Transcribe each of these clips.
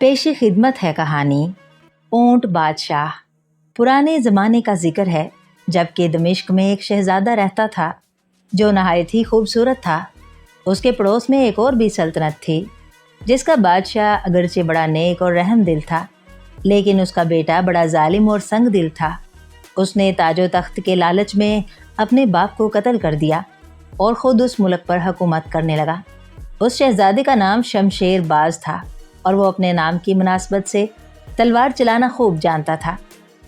पेशी खिदमत है कहानी ऊंट बादशाह। पुराने ज़माने का जिक्र है जबकि दमिश्क में एक शहज़ादा रहता था जो नहायत ही खूबसूरत था। उसके पड़ोस में एक और भी सल्तनत थी जिसका बादशाह अगरचे बड़ा नेक और रहम दिल था, लेकिन उसका बेटा बड़ा जालिम और संग दिल था। उसने ताजो तख्त के लालच में अपने बाप को कत्ल कर दिया और ख़ुद उस मुल्क पर हुकूमत करने लगा। उस शहज़ादे का नाम शमशेर बाज था और वो अपने नाम की मुनासबत से तलवार चलाना खूब जानता था।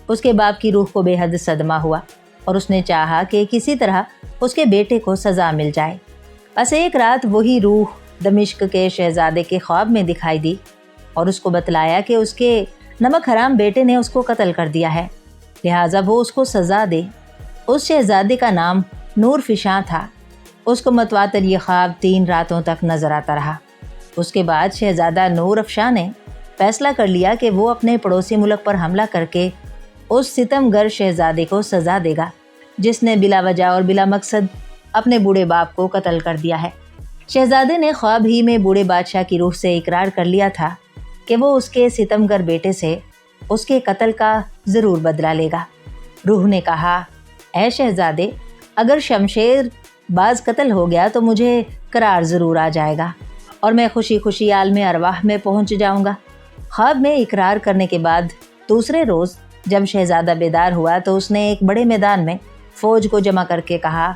उसके बाप की रूह को बेहद सदमा हुआ और उसने चाहा कि किसी तरह उसके बेटे को सज़ा मिल जाए। बस एक रात वही रूह दमिश्क के शहज़ादे के ख्वाब में दिखाई दी और उसको बतलाया कि उसके नमक हराम बेटे ने उसको कत्ल कर दिया है, लिहाजा वो उसको सज़ा दे। उस शहज़ादे का नाम नूर फिशां था। उसको मतवातर ये ख्वाब 3 रातों तक नज़र आता रहा। उसके बाद शहज़ादा नूर अफशां ने फ़ैसला कर लिया कि वो अपने पड़ोसी मुल्क पर हमला करके उस सितमगर शहज़ादे को सज़ा देगा जिसने बिला वजह और बिला मकसद अपने बूढ़े बाप को कत्ल कर दिया है। शहज़ादे ने ख्वाब ही में बूढ़े बादशाह की रूह से इकरार कर लिया था कि वो उसके सितमगर बेटे से उसके कत्ल का ज़रूर बदला लेगा। रूह ने कहा, ऐ शहज़ादे, अगर शमशेर बाज कत्ल हो गया तो मुझे करार ज़रूर आ जाएगा और मैं खुशी खुशी आलम अरवाह में पहुंच जाऊंगा। ख्वाब में इकरार करने के बाद दूसरे रोज़ जब शहज़ादा बेदार हुआ तो उसने एक बड़े मैदान में फ़ौज को जमा करके कहा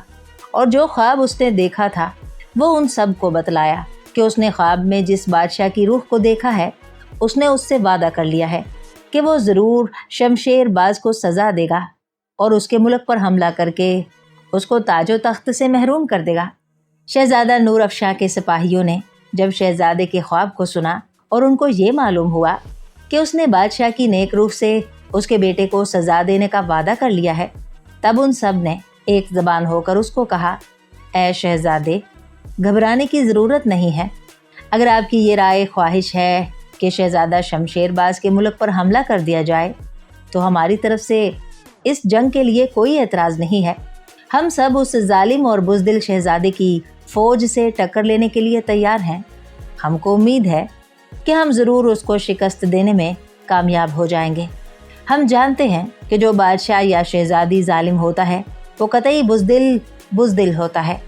और जो ख्वाब उसने देखा था वो उन सब को बतलाया कि उसने ख्वाब में जिस बादशाह की रूह को देखा है उसने उससे वादा कर लिया है कि वो ज़रूर शमशेर बाज को सज़ा देगा और उसके मुल्क पर हमला करके उसको ताजो तख्त से महरूम कर देगा। शहज़ादा नूर अफशां के सिपाहियों ने जब शहज़ादे के ख्वाब को सुना और उनको ये मालूम हुआ कि उसने बादशाह की नेक रूह से उसके बेटे को सज़ा देने का वादा कर लिया है, तब उन सब ने एक ज़बान होकर उसको कहा, ऐ शहज़ादे, घबराने की ज़रूरत नहीं है। अगर आपकी ये राय ख्वाहिश है कि शहज़ादा शमशेर बाज के मुल्क पर हमला कर दिया जाए तो हमारी तरफ से इस जंग के लिए कोई एतराज़ नहीं है। हम सब उस जालिम और बुज़दिल शहज़ादे की फ़ौज से टक्कर लेने के लिए तैयार हैं। हमको उम्मीद है कि हम ज़रूर उसको शिकस्त देने में कामयाब हो जाएंगे। हम जानते हैं कि जो बादशाह या शहज़ादी जालिम होता है वो कतई बुज़दिल होता है।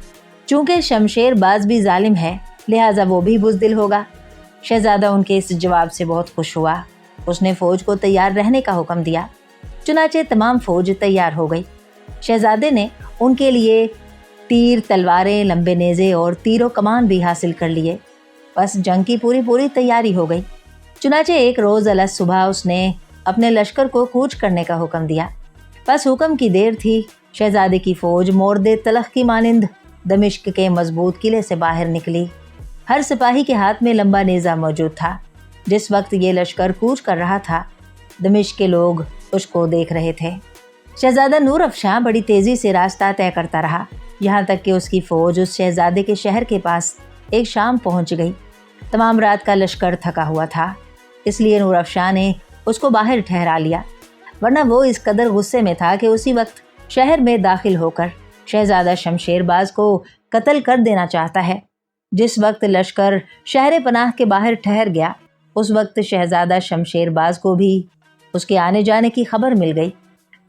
चूँकि शमशेर बाज भी जालिम है लिहाजा वो भी बुज़दिल होगा। शहज़ादा उनके इस जवाब से बहुत खुश हुआ। उसने फ़ौज को तैयार रहने का हुक्म दिया। चुनाचे तमाम फ़ौज तैयार हो गई। शहज़ादे ने उनके लिए तीर, तलवारें, लंबे नेज़े और तीरों कमान भी हासिल कर लिए। बस जंग की पूरी तैयारी हो गई। चुनाचे एक रोज़ अलग सुबह उसने अपने लश्कर को कूच करने का हुक्म दिया। बस हुक्म की देर थी, शहज़ादे की फ़ौज मोर्दे तलख की मानिंद दमिश्क के मजबूत किले से बाहर निकली। हर सिपाही के हाथ में लंबा नेज़ा मौजूद था। जिस वक्त ये लश्कर कूच कर रहा था दमिश्क के लोग उसको देख रहे थे। शहज़ादा नूर अफशां बड़ी तेज़ी से रास्ता तय करता रहा, यहाँ तक कि उसकी फ़ौज उस शहज़ादे के शहर के पास एक शाम पहुँच गई। तमाम रात का लश्कर थका हुआ था, इसलिए नूर अफशां ने उसको बाहर ठहरा लिया, वरना वो इस कदर गुस्से में था कि उसी वक्त शहर में दाखिल होकर शहज़ादा शमशेर बाज को कत्ल कर देना चाहता है। जिस वक्त लश्कर शहर पनाह के बाहर ठहर गया उस वक्त शहज़ादा शमशेर बाज को भी उसके आने जाने की खबर मिल गई,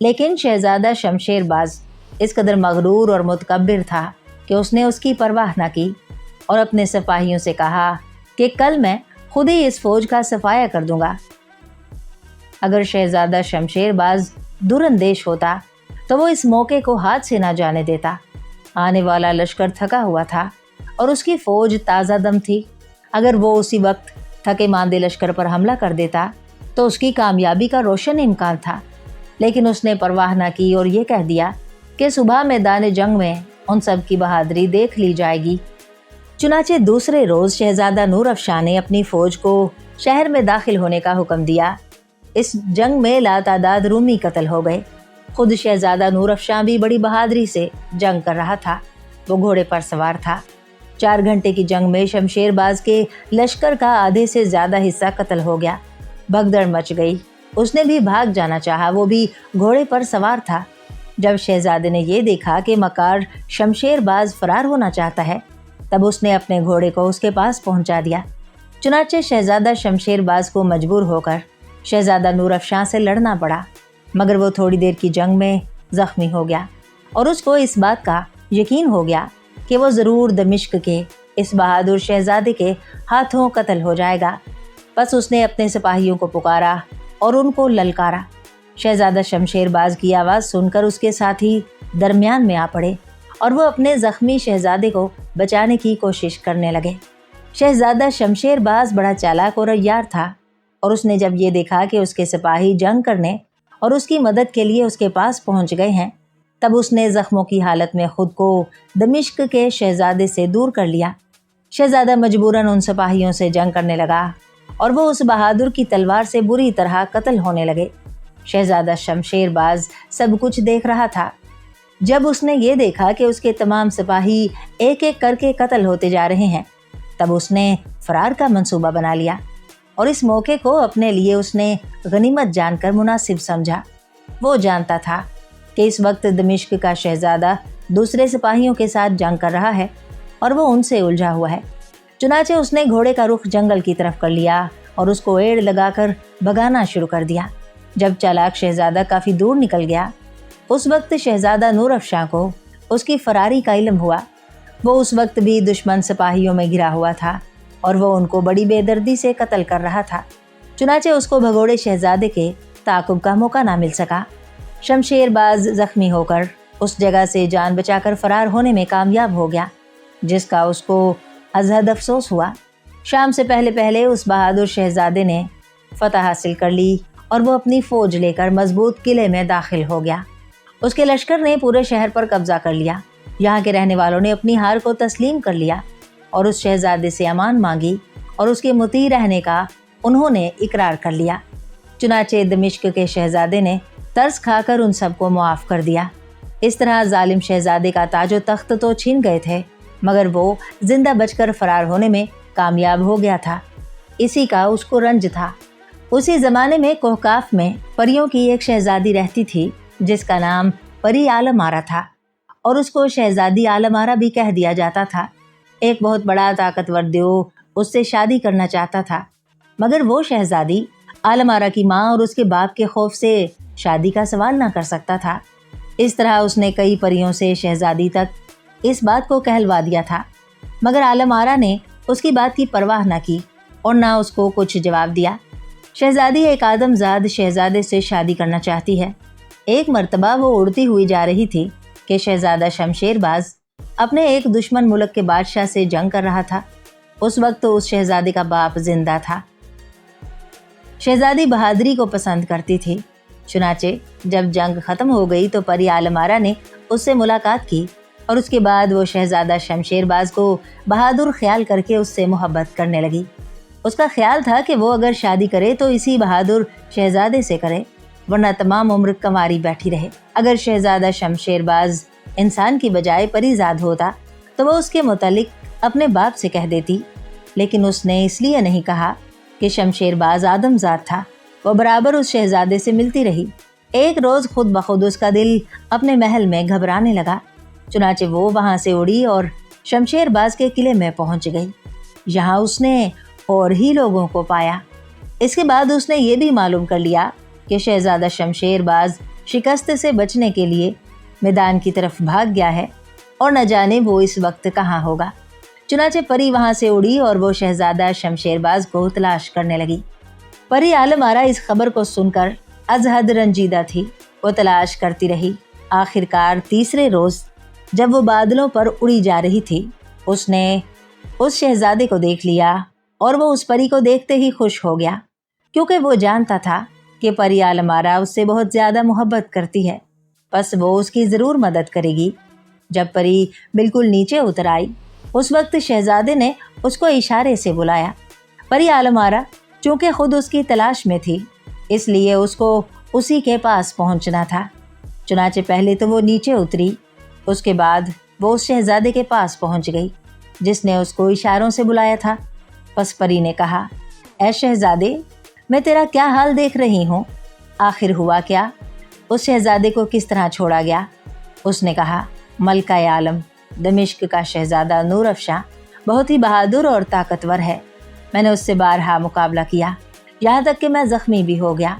लेकिन शहज़ादा शमशेर बाज इस कदर मगरूर और मुतकब्बिर था कि उसने उसकी परवाह न की और अपने सिपाहियों से कहा कि कल मैं खुद ही इस फ़ौज का सफाया कर दूंगा। अगर शहज़ादा शमशेर बाज दुरंदेश होता तो वो इस मौके को हाथ से ना जाने देता। आने वाला लश्कर थका हुआ था और उसकी फ़ौज ताज़ा दम थी। अगर वो उसी वक्त थके मांदे लश्कर पर हमला कर देता तो उसकी कामयाबी का रोशन इम्कान था, लेकिन उसने परवाह न की और ये कह दिया कि सुबह मैदान जंग में उन सब की बहादुरी देख ली जाएगी। चुनाचे दूसरे रोज़ शहज़ादा नूर अफशां ने अपनी फ़ौज को शहर में दाखिल होने का हुक्म दिया। इस जंग में लातादाद रूमी कत्ल हो गए। खुद शहज़ादा नूर अफशां भी बड़ी बहादुरी से जंग कर रहा था। वो घोड़े पर सवार था। 4 घंटे की जंग में शमशेर बाज के लश्कर का आधे से ज़्यादा हिस्सा कत्ल हो गया। भगदड़ मच गई। उसने भी भाग जाना चाहा, वो भी घोड़े पर सवार था। जब शहज़ादे ने ये देखा कि मकार शमशेर बाज फरार होना चाहता है तब उसने अपने घोड़े को उसके पास पहुंचा दिया। चुनाचे शहजादा शमशेर बाज को मजबूर होकर शहजादा नूर अफशां से लड़ना पड़ा, मगर वो थोड़ी देर की जंग में ज़ख्मी हो गया और उसको इस बात का यकीन हो गया कि वो ज़रूर दमिश्क के इस बहादुर शहजादे के हाथों कत्ल हो जाएगा। बस उसने अपने सिपाहियों को पुकारा और उनको ललकारा। शहजादा शमशेर बाज की आवाज़ सुनकर उसके साथी दरमियान में आ पड़े और वो अपने ज़ख्मी शहजादे को बचाने की कोशिश करने लगे। शहजादा शमशेर बाज बड़ा चालाक और अय्यार था और उसने जब ये देखा कि उसके सिपाही जंग करने और उसकी मदद के लिए उसके पास पहुंच गए हैं, तब उसने ज़ख्मों की हालत में खुद को दमिश्क के शहजादे से दूर कर लिया। शहजादा मजबूरन उन सिपाहियों से जंग करने लगा और वो उस बहादुर की तलवार से बुरी तरह कत्ल होने लगे। शहजादा शमशेर बाज सब कुछ देख रहा था। जब उसने ये देखा कि उसके तमाम सिपाही एक एक करके कत्ल होते जा रहे हैं, तब उसने फरार का मंसूबा बना लिया और इस मौके को अपने लिए उसने गनीमत जानकर मुनासिब समझा। वो जानता था कि इस वक्त दमिश्क का शहजादा दूसरे सिपाहियों के साथ जंग कर रहा है और वो उनसे उलझा हुआ है। चुनाचे उसने घोड़े का रुख जंगल की तरफ कर लिया और उसको एड़ लगाकर भगाना शुरू कर दिया। जब चालाक शहजादा काफ़ी दूर निकल गया, उस वक्त शहजादा नूर अफशां को उसकी फरारी का इल्म हुआ। वो उस वक्त भी दुश्मन सिपाहियों में घिरा हुआ था और वो उनको बड़ी बेदर्दी से कत्ल कर रहा था। चुनाचे उसको भगोड़े शहजादे के ताक़ुब का मौका ना मिल सका। शमशेर बाज ज़ख्मी होकर उस जगह से जान बचाकर फरार होने में कामयाब हो गया, जिसका उसको अज़हद अफसोस हुआ। शाम से पहले पहले उस बहादुर शहजादे ने फतह हासिल कर ली और वो अपनी फ़ौज लेकर मजबूत किले में दाखिल हो गया। उसके लश्कर ने पूरे शहर पर कब्जा कर लिया। यहाँ के रहने वालों ने अपनी हार को तस्लीम कर लिया और उस शहजादे से अमान मांगी और उसके मुती रहने का उन्होंने इकरार कर लिया। चुनाचे दमिश्क के शहजादे ने तरस खाकर उन सबको मुआफ़ कर दिया। इस तरह जालिम शहजादे का ताजो तख्त तो छीन गए थे, मगर वो जिंदा बचकर फरार होने में कामयाब हो गया था। इसी का उसको रंज था। उसी ज़माने में कोहकाफ में परियों की एक शहजादी रहती थी जिसका नाम परी आलम आरा था और उसको शहजादी आलम आरा भी कह दिया जाता था। एक बहुत बड़ा ताकतवर देव उससे शादी करना चाहता था, मगर वो शहजादी आलम आरा की माँ और उसके बाप के खौफ से शादी का सवाल ना कर सकता था। इस तरह उसने कई परियों से शहजादी तक इस बात को कहलवा दिया था, मगर आलम आरा ने उसकी बात की परवाह ना की और ना उसको कुछ जवाब दिया। शहजादी एक आदमजाद शहजादे से शादी करना चाहती है। एक मर्तबा वो उड़ती हुई जा रही थी कि शहजादा शमशेर बाज अपने एक दुश्मन मुल्क के बादशाह से जंग कर रहा था। उस वक्त तो उस शहजादे का बाप जिंदा था। शहजादी बहादुरी को पसंद करती थी। चुनाचे जब जंग ख़त्म हो गई तो परी आलम आरा ने उससे मुलाकात की और उसके बाद वो शहजादा शमशेर बाज को बहादुर ख्याल करके उससे मोहब्बत करने लगी। उसका ख्याल था कि वो अगर शादी करे तो इसी बहादुर शहजादे से करे, वरना तमाम उम्र कंवारी बैठी रहे। अगर शहजादा शमशेर बाज इंसान की बजाय परीज़ाद होता तो वो उसके मुतालिक अपने बाप से कह देती, लेकिन उसने इसलिए नहीं कहा कि शमशेर बाज आदमजाद था। वो बराबर उस शहजादे से मिलती रही। एक रोज़ खुद बखुद उसका दिल अपने महल में घबराने लगा। चुनाचे वो वहाँ से उड़ी और शमशेर बाज के किले में पहुँच गई। यहाँ उसने और ही लोगों को पाया। इसके बाद उसने ये भी मालूम कर लिया कि शहजादा शमशेर बाज शिकस्त से बचने के लिए मैदान की तरफ भाग गया है और न जाने वो इस वक्त कहाँ होगा। चुनाचे परी वहाँ से उड़ी और वो शहजादा शमशेर बाज को तलाश करने लगी। परी आलम आरा इस खबर को सुनकर अज़हद रंजीदा थी। वो तलाश करती रही। आखिरकार तीसरे रोज़ जब वो बादलों पर उड़ी जा रही थी, उसने उस शहजादे को देख लिया और वो उस परी को देखते ही खुश हो गया, क्योंकि वो जानता था कि परी आलम आरा उससे बहुत ज़्यादा मोहब्बत करती है, बस वो उसकी ज़रूर मदद करेगी। जब परी बिल्कुल नीचे उतर आई, उस वक्त शहजादे ने उसको इशारे से बुलाया। परी आलम आरा चूँकि खुद उसकी तलाश में थी, इसलिए उसको उसी के पास पहुंचना था। चुनाचे पहले तो वो नीचे उतरी, उसके बाद वो उस शहजादे के पास पहुंच गई जिसने उसको इशारों से बुलाया था। बस परी ने कहा, ऐ शहजादे, मैं तेरा क्या हाल देख रही हूँ। आखिर हुआ क्या? उस शहजादे को किस तरह छोड़ा गया? उसने कहा, मलका आलम दमिश्क का शहजादा नूर अफशां बहुत ही बहादुर और ताकतवर है। میں نے اس سے بارہا مقابلہ کیا، یہاں تک کہ میں زخمی بھی ہو گیا۔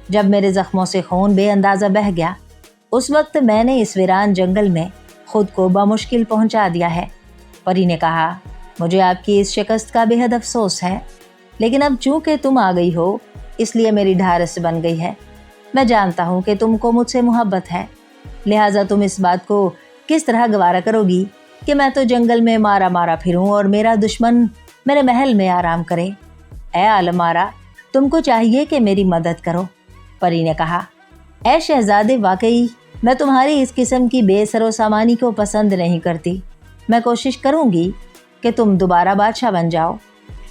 جب میرے زخموں سے خون بے اندازہ بہہ گیا، اس وقت میں نے اس ویران جنگل میں خود کو بمشکل پہنچا دیا ہے۔ پری نے کہا، مجھے آپ کی اس شکست کا بے حد افسوس ہے، لیکن اب چونکہ تم آ گئی ہو اس لیے میری ڈھارس بن گئی ہے۔ میں جانتا ہوں کہ تم کو مجھ سے محبت ہے، لہٰذا تم اس بات کو کس طرح گوارا کرو گی کہ میں تو جنگل میں مارا مارا پھروں اور میرا دشمن میرے محل میں آرام کرے۔ اے عالم آرا، تم کو چاہیے کہ میری مدد کرو۔ پری نے کہا، اے شہزادے، واقعی میں تمہاری اس قسم کی بے سر و سامانی کو پسند نہیں کرتی۔ میں کوشش کروں گی کہ تم دوبارہ بادشاہ بن جاؤ۔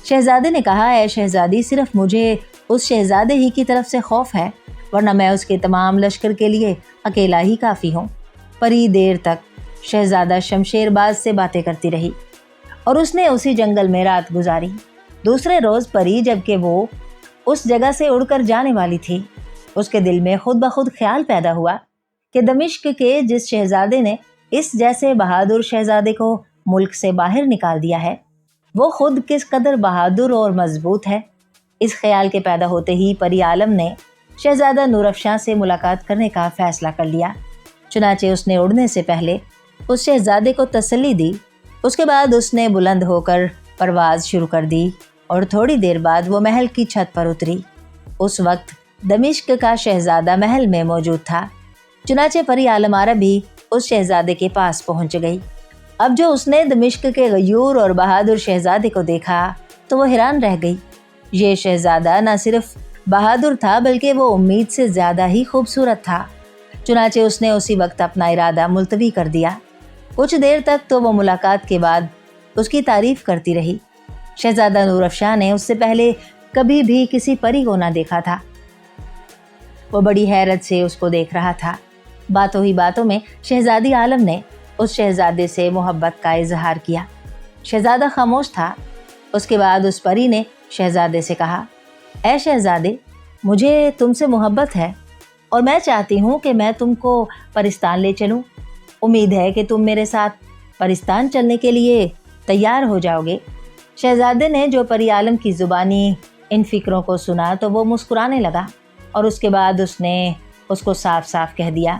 شہزادے نے کہا، اے شہزادی، صرف مجھے اس شہزادے ہی کی طرف سے خوف ہے، ورنہ میں اس کے تمام لشکر کے لیے اکیلا ہی کافی ہوں۔ پری دیر تک شہزادہ شمشیر باز سے باتیں کرتی رہی اور اس نے اسی جنگل میں رات گزاری۔ دوسرے روز پری، جبکہ وہ اس جگہ سے اڑ کر جانے والی تھی، اس کے دل میں خود بخود خیال پیدا ہوا کہ دمشق کے جس شہزادے نے اس جیسے بہادر شہزادے کو ملک سے باہر نکال دیا ہے، وہ خود کس قدر بہادر اور مضبوط ہے۔ اس خیال کے پیدا ہوتے ہی پری عالم نے شہزادہ نورافشاں سے ملاقات کرنے کا فیصلہ کر لیا۔ چنانچہ اس نے اڑنے سے پہلے اس شہزادے کو تسلی دی۔ اس کے بعد اس نے بلند ہو کر پرواز شروع کر دی اور تھوڑی دیر بعد وہ محل کی چھت پر اتری۔ اس وقت دمشق کا شہزادہ محل میں موجود تھا۔ چنانچہ پری عالم آرا بھی اس شہزادے کے پاس پہنچ گئی۔ اب جو اس نے دمشق کے غیور اور بہادر شہزادے کو دیکھا تو وہ حیران رہ گئی۔ یہ شہزادہ نہ صرف بہادر تھا بلکہ وہ امید سے زیادہ ہی خوبصورت تھا۔ چنانچہ اس نے اسی وقت اپنا ارادہ ملتوی کر دیا۔ کچھ دیر تک تو وہ ملاقات کے بعد اس کی تعریف کرتی رہی۔ شہزادہ نورافشاں نے اس سے پہلے کبھی بھی کسی پری کو نہ دیکھا تھا۔ وہ بڑی حیرت سے اس کو دیکھ رہا تھا۔ باتوں ہی باتوں میں شہزادی عالم نے اس شہزادے سے محبت کا اظہار کیا۔ شہزادہ خاموش تھا۔ اس کے بعد اس پری نے شہزادے سے کہا، اے شہزادے، مجھے تم سے محبت ہے اور میں چاہتی ہوں کہ میں تم کو پرستان لے چلوں۔ امید ہے کہ تم میرے ساتھ پرستان چلنے کے لیے تیار ہو جاؤ گے۔ شہزادے نے جو پری عالم کی زبانی ان فکروں کو سنا تو وہ مسکرانے لگا اور اس کے بعد اس نے اس کو صاف صاف کہہ دیا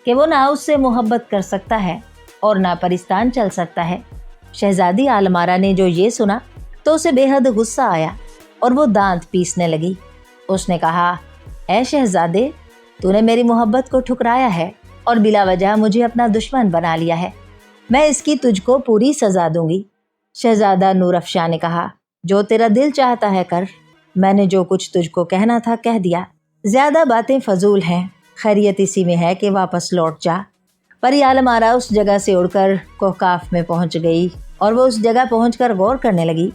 کہ وہ نہ اس سے محبت کر سکتا ہے اور نہ پرستان چل سکتا ہے۔ شہزادی عالم آرا نے جو یہ سنا تو اسے بے حد غصہ آیا اور وہ دانت پیسنے لگی۔ اس نے کہا، اے شہزادے، تو نے میری محبت کو ٹھکرایا ہے اور بلا وجہ مجھے اپنا دشمن بنا لیا ہے۔ میں اس کی تجھ کو پوری سزا دوں گی۔ شہزادہ نورافشاں نے کہا، جو تیرا دل چاہتا ہے کر، میں نے جو کچھ تجھ کو کہنا تھا کہہ دیا، زیادہ باتیں فضول ہیں، خیریت اسی میں ہے کہ واپس لوٹ جا۔ پری عالم آرا اس جگہ سے اڑ کر کوہکاف میں پہنچ گئی اور وہ اس جگہ پہنچ کر غور کرنے لگی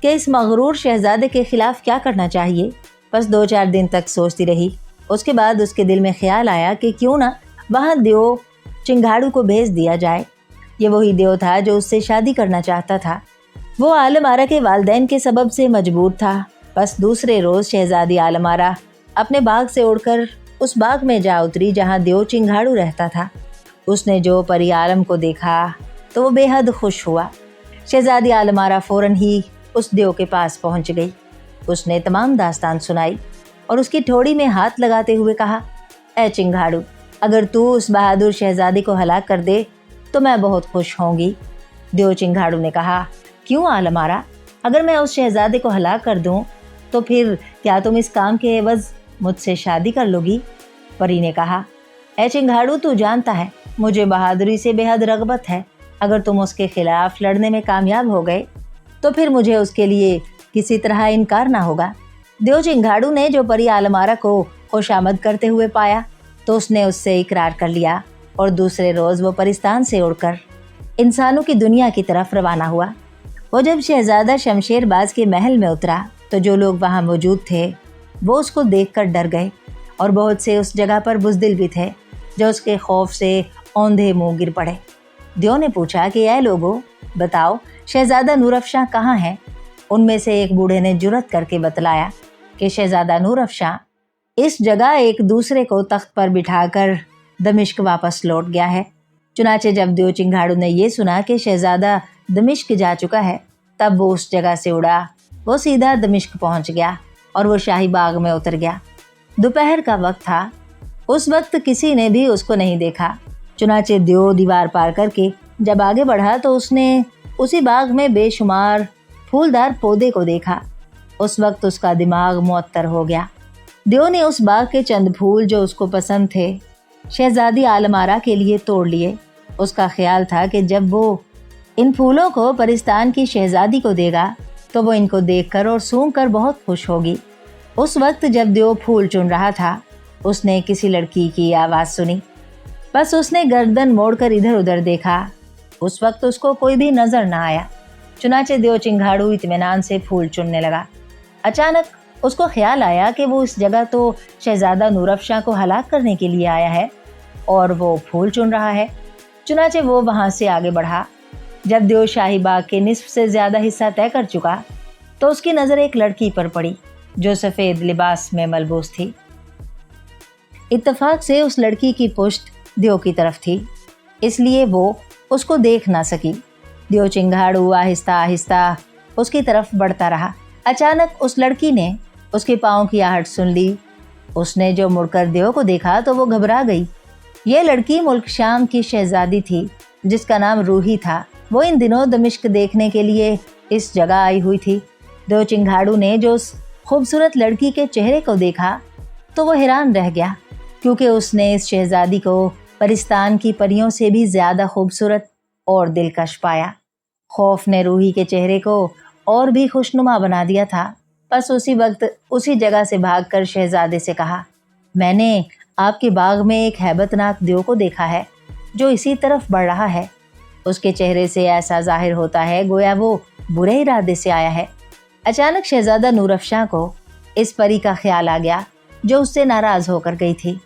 کہ اس مغرور شہزادے کے خلاف کیا کرنا چاہیے۔ بس 2-4 دن تک سوچتی رہی۔ اس کے بعد اس کے دل میں خیال آیا کہ کیوں نہ وہاں دیو چنگھاڑو کو بھیج دیا جائے۔ یہ وہی دیو تھا جو اس سے شادی کرنا چاہتا تھا۔ وہ عالم آرا کے والدین کے سبب سے مجبور تھا۔ بس دوسرے روز شہزادی عالم آرا اپنے باغ سے اڑ کر اس باغ میں جا اتری جہاں دیو چنگھاڑو رہتا تھا۔ اس نے جو پری عالم کو دیکھا تو وہ بے حد خوش ہوا۔ شہزادی عالم آرا فوراً ہی اس دیو کے پاس پہنچ گئی۔ اس نے تمام داستان سنائی اور اس کی ٹھوڑی میں ہاتھ لگاتے ہوئے کہا، اے چنگھاڑو، اگر تو اس بہادر شہزادی کو ہلاک کر دے تو میں بہت خوش ہوں گی۔ دیو چنگھاڑو نے کہا، کیوں عالم آرا؟ اگر میں اس شہزادے کو ہلاک کر دوں تو پھر کیا تم اس کام کے عوض مجھ سے شادی کر لو گی؟ پری نے کہا، اے چنگھاڑو، تو جانتا ہے مجھے بہادری سے بے حد رغبت ہے۔ اگر تم اس کے خلاف لڑنے میں کامیاب ہو گئے تو پھر مجھے اس کے لیے کسی طرح انکار نہ ہوگا۔ دیو چنگھاڑو نے جو پری عالم آرا کو خوش آمد کرتے ہوئے پایا تو اس نے اس سے اقرار کر لیا اور دوسرے روز وہ پرستان سے اڑ کر انسانوں کی دنیا کی طرف روانہ ہوا۔ وہ جب شہزادہ شمشیر باز کے محل میں اترا تو جو لوگ وہاں موجود تھے وہ اس کو دیکھ کر ڈر گئے اور بہت سے اس جگہ پر بزدل بھی تھے جو اس کے خوف سے اوندھے منہ گر پڑے۔ دیو نے پوچھا کہ اے لوگوں، بتاؤ شہزادہ نورافشاں کہاں ہیں؟ ان میں سے ایک بوڑھے نے جرأت کر کے بتلایا کہ شہزادہ نورافشاں اس جگہ ایک دوسرے کو تخت پر بٹھا کر دمشق واپس لوٹ گیا ہے۔ چنانچہ جب دیو چنگھاڑو نے یہ سنا کہ شہزادہ دمشق جا چکا ہے تب وہ اس جگہ سے اڑا۔ वो सीधा दमिश्क पहुंच गया और वो शाही बाग में उतर गया। दोपहर का वक्त था। उस वक्त किसी ने भी उसको नहीं देखा। चुनाचे दियो दीवार पार करके जब आगे बढ़ा तो उसने उसी बाग में बेशुमार फूलदार पौधे को देखा। उस वक्त उसका दिमाग मुअत्तर हो गया। दियो ने उस बाग के चंद फूल जो उसको पसंद थे शहजादी आलमारा के लिए तोड़ लिए। उसका ख्याल था कि जब वो इन फूलों को परिस्तान की शहजादी को देगा तो वो इनको देखकर और सूंघकर बहुत खुश होगी। उस वक्त जब दियो फूल चुन रहा था उसने किसी लड़की की आवाज़ सुनी। बस उसने गर्दन मोड़कर इधर उधर देखा। उस वक्त उसको कोई भी नजर ना आया। चुनाचे दियो चिंगाड़ू इत्मीनान से फूल चुनने लगा। अचानक उसको ख्याल आया कि वो इस जगह तो शहजादा नूरअफ़शां को हलाक करने के लिए आया है और वो फूल चुन रहा है। चुनाचे वो वहाँ से आगे बढ़ा। जब दियो शाही बाग के निस्फ से ज़्यादा हिस्सा तय कर चुका तो उसकी नज़र एक लड़की पर पड़ी जो सफ़ेद लिबास में मलबूस थी। इत्तेफाक से उस लड़की की पुश्त दियो की तरफ थी, इसलिए वो उसको देख ना सकी। दियो चिंगाड़ू आहिस्ता आहिस्ता उसकी तरफ बढ़ता रहा। अचानक उस लड़की ने उसके पाँव की आहट सुन ली। उसने जो मुड़कर दियो को देखा तो वो घबरा गई। ये लड़की मुल्क शाम की शहजादी थी जिसका नाम रूही था। वो इन दिनों दमिश्क देखने के लिए इस जगह आई हुई थी। दियो चिंगाड़ू ने जो उस खूबसूरत लड़की के चेहरे को देखा तो वो हैरान रह गया, क्योंकि उसने इस शहजादी को परिस्तान की परियों से भी ज़्यादा खूबसूरत और दिलकश पाया। खौफ ने रूही के चेहरे को और भी खुशनुमा बना दिया था। बस उसी वक्त उसी जगह से भागकर शहजादे से कहा, मैंने आपके बाग में एक हैबतनाक दियो को देखा है जो इसी तरफ बढ़ रहा है। उसके चेहरे से ऐसा जाहिर होता है गोया वो बुरे इरादे से आया है। अचानक शहजादा नूरअफ़शां को इस परी का ख्याल आ गया जो उससे नाराज़ होकर गई थी।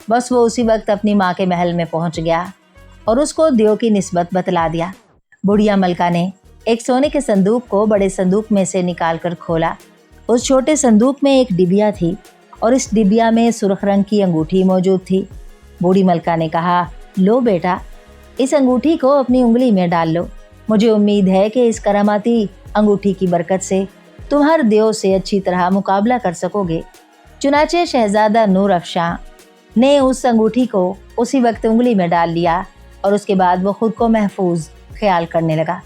बस वो उसी वक्त अपनी माँ के महल में पहुँच गया और उसको दियो की निस्बत बतला दिया। बुढ़िया मलका ने एक सोने के संदूक को बड़े संदूक में से निकाल कर खोला। उस छोटे संदूक में एक डिबिया थी और इस डिबिया में सुर्ख रंग की अंगूठी मौजूद थी। बूढ़ी मलका ने कहा, लो बेटा, इस अंगूठी को अपनी उंगली में डाल लो। मुझे उम्मीद है कि इस करामाती अंगूठी की बरकत से तुम हर दियो से अच्छी तरह मुकाबला कर सकोगे। चुनाचे शहजादा नूरअफ़शां ने उस अंगूठी को उसी वक्त उंगली में डाल लिया और उसके बाद वो खुद को महफूज ख्याल करने लगा।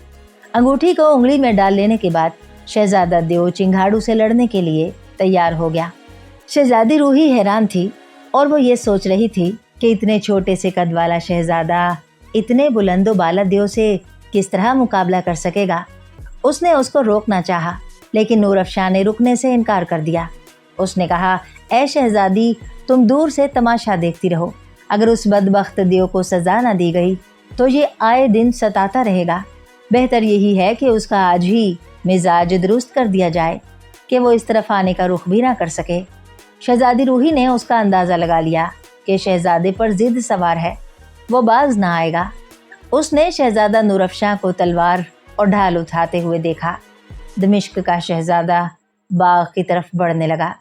अंगूठी को उंगली में डाल लेने के बाद शहजादा दियो चिंगाड़ू से लड़ने के लिए तैयार हो गया। शहजादी रूही हैरान थी और वो ये सोच रही थी कि इतने छोटे से कद वाला शहजादा इतने बुलंदो बाला दियो से किस तरह मुकाबला कर सकेगा। उसने उसको रोकना चाहा, लेकिन नूरअफ़शां ने रुकने से इनकार कर दिया। उसने कहा, ऐ शहजादी, तुम दूर से तमाशा देखती रहो। अगर उस बदबख्त दियो को सज़ा न दी गई तो ये आए दिन सताता रहेगा। बेहतर यही है कि उसका आज ही मिजाज दुरुस्त कर दिया जाए कि वो इस तरफ आने का रुख भी ना कर सके। शहजादी रूही ने उसका अंदाज़ा लगा लिया कि शहजादे पर जिद सवार है, वो बाज ना आएगा। उसने शहजादा नूरअफ़शां को तलवार और ढाल उठाते हुए देखा। दमिश्क का शहजादा बाग की तरफ बढ़ने लगा।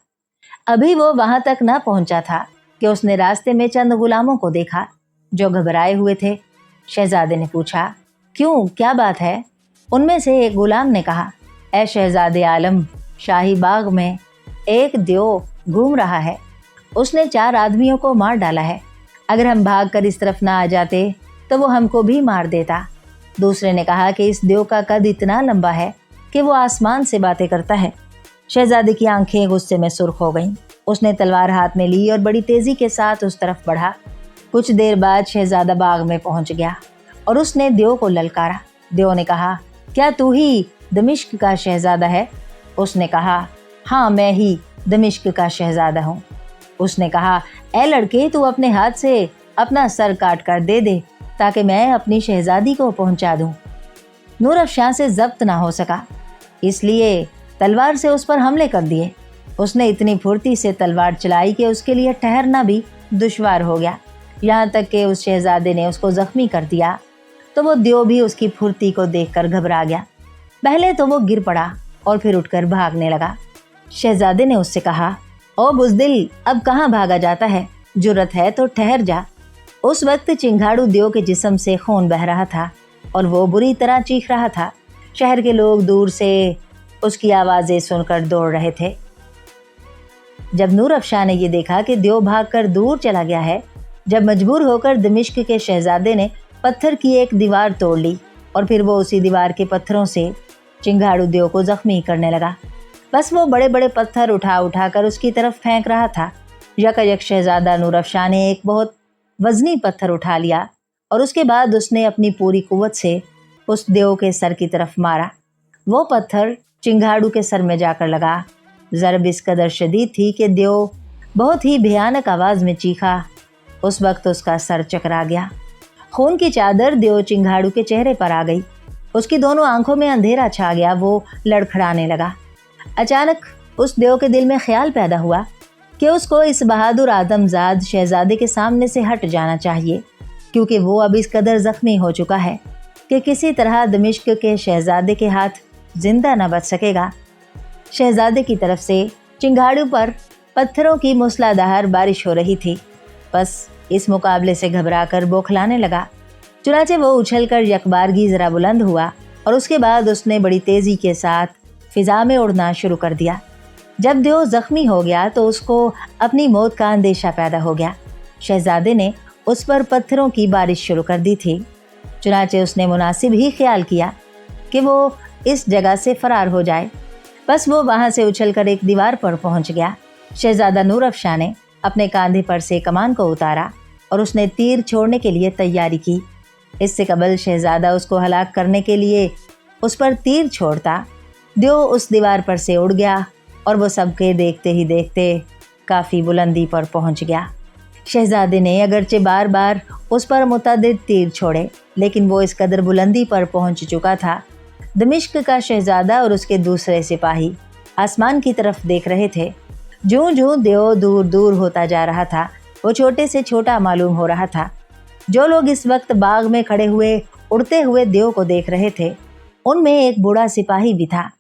अभी वो वहां तक ना पहुंचा था कि उसने रास्ते में चंद गुलामों को देखा जो घबराए हुए थे। शहजादे ने पूछा, क्यों, क्या बात है? उनमें से एक गुलाम ने कहा, ऐ शहजादे आलम, शाही बाग में एक दियो घूम रहा है। उसने 4 आदमियों को मार डाला है। अगर हम भाग कर इस तरफ ना आ जाते तो वो हमको भी मार देता। दूसरे ने कहा कि इस दियो का कद इतना लंबा है कि वो आसमान से बातें करता है। शहजादे की आंखें गुस्से में सुर्ख हो गईं। उसने तलवार हाथ में ली और बड़ी तेजी के साथ उस तरफ बढ़ा। कुछ देर बाद शहजादा बाग में पहुंच गया और उसने दियो को ललकारा। दियो ने कहा, क्या तू ही दमिश्क का शहजादा है? उसने कहा, हाँ, मैं ही दमिश्क का शहजादा हूँ। उसने कहा, ऐ लड़के, तू अपने हाथ से अपना सर काट कर दे दे ताकि मैं अपनी शहजादी को पहुंचा दूं। नूरअफ़शां से जब्त ना हो सका, इसलिए तलवार से उस पर हमले कर दिए। उसने इतनी फुर्ती से तलवार चलाई कि उसके लिए ठहरना भी दुश्वार हो गया। यहाँ तक कि उस शहजादे ने उसको जख्मी कर दिया तो वो दियो भी उसकी फुर्ती को देखकर घबरा गया। पहले तो वो गिर पड़ा और फिर उठकर भागने लगा। शहजादे ने उससे कहा, ओ बुज़दिल, अब कहाँ भागा जाता है? जुर्रत है तो ठहर जा। उस वक्त चिंगाड़ू दियो के जिस्म से खून बह रहा था और वो बुरी तरह चीख रहा था। शहर के लोग दूर से उसकी आवाज़ें सुनकर दौड़ रहे थे। जब नूर अफशां ने ये देखा कि देव भागकर दूर चला गया है, जब मजबूर होकर दमिश्क के शहजादे ने पत्थर की एक दीवार तोड़ ली और फिर वो उसी दीवार के पत्थरों से चिंगाड़ू देव को जख्मी करने लगा। बस वो बड़े बड़े पत्थर उठा उठा कर उसकी तरफ फेंक रहा था। यकायक शहजादा नूर अफशां ने एक बहुत वजनी पत्थर उठा लिया और उसके बाद उसने अपनी पूरी कुव्वत से उस देव के सर की तरफ मारा। वो पत्थर चिंगाड़ू के सर में जाकर लगा। ज़रब इस कदर शदीद थी कि देव बहुत ही भयानक आवाज़ में चीखा। उस वक्त उसका सर चकरा गया। खून की चादर देव चिंगाड़ू के चेहरे पर आ गई। उसकी दोनों आंखों में अंधेरा छा गया। वो लड़खड़ाने लगा। अचानक उस देव के दिल में ख्याल पैदा हुआ कि उसको इस बहादुर आदमजाद शहजादे के सामने से हट जाना चाहिए, क्योंकि वो अब इस कदर ज़ख्मी हो चुका है कि किसी तरह दमिश्क के शहजादे के हाथ जिंदा न बच सकेगा। शहजादे की तरफ से चिंगाड़ू पर पत्थरों की मूसलाधार बारिश हो रही थी। बस इस मुकाबले से घबराकर बौखलाने लगा। चुनाचे वो उछलकर यकबारगी ज़रा बुलंद हुआ और उसके बाद उसने बड़ी तेज़ी के साथ फिज़ा में उड़ना शुरू कर दिया। जब देव ज़ख्मी हो गया तो उसको अपनी मौत का अंदेशा पैदा हो गया। शहजादे ने उस पर पत्थरों की बारिश शुरू कर दी थी। चुनाचे उसने मुनासिब ही ख्याल किया कि वो इस जगह से फरार हो जाए। बस वो वहाँ से उछलकर एक दीवार पर पहुँच गया। शहजादा नूर अफशां ने अपने कंधे पर से कमान को उतारा और उसने तीर छोड़ने के लिए तैयारी की। इससे कबल शहजादा उसको हलाक करने के लिए उस पर तीर छोड़ता, देव उस दीवार पर से उड़ गया और वो सबके देखते ही देखते काफ़ी बुलंदी पर पहुँच गया। शहजादे ने अगरचे बार बार उस पर मुतअद्दिद तीर छोड़े, लेकिन वो इस कदर बुलंदी पर पहुँच चुका था। दमिश्क का शहजादा और उसके दूसरे सिपाही आसमान की तरफ देख रहे थे। जूं जूं देव दूर दूर होता जा रहा था, वो छोटे से छोटा मालूम हो रहा था। जो लोग इस वक्त बाग में खड़े हुए उड़ते हुए देव को देख रहे थे, उनमें एक बूढ़ा सिपाही भी था,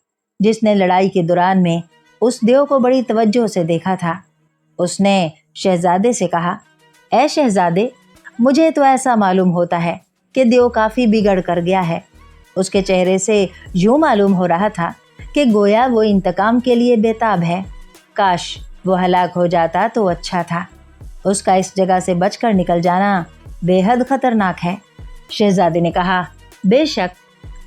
जिसने लड़ाई के दौरान में उस देव को बड़ी तवज्जो से देखा था। उसने शहजादे से कहा, ऐ शहजादे, मुझे तो ऐसा मालूम होता है कि देव काफ़ी बिगड़ कर गया है। उसके चेहरे से यूँ मालूम हो रहा था कि गोया वो इंतकाम के लिए बेताब है। काश वो हलाक हो जाता तो अच्छा था। उसका इस जगह से बचकर निकल जाना बेहद ख़तरनाक है। शहजादे ने कहा, बेशक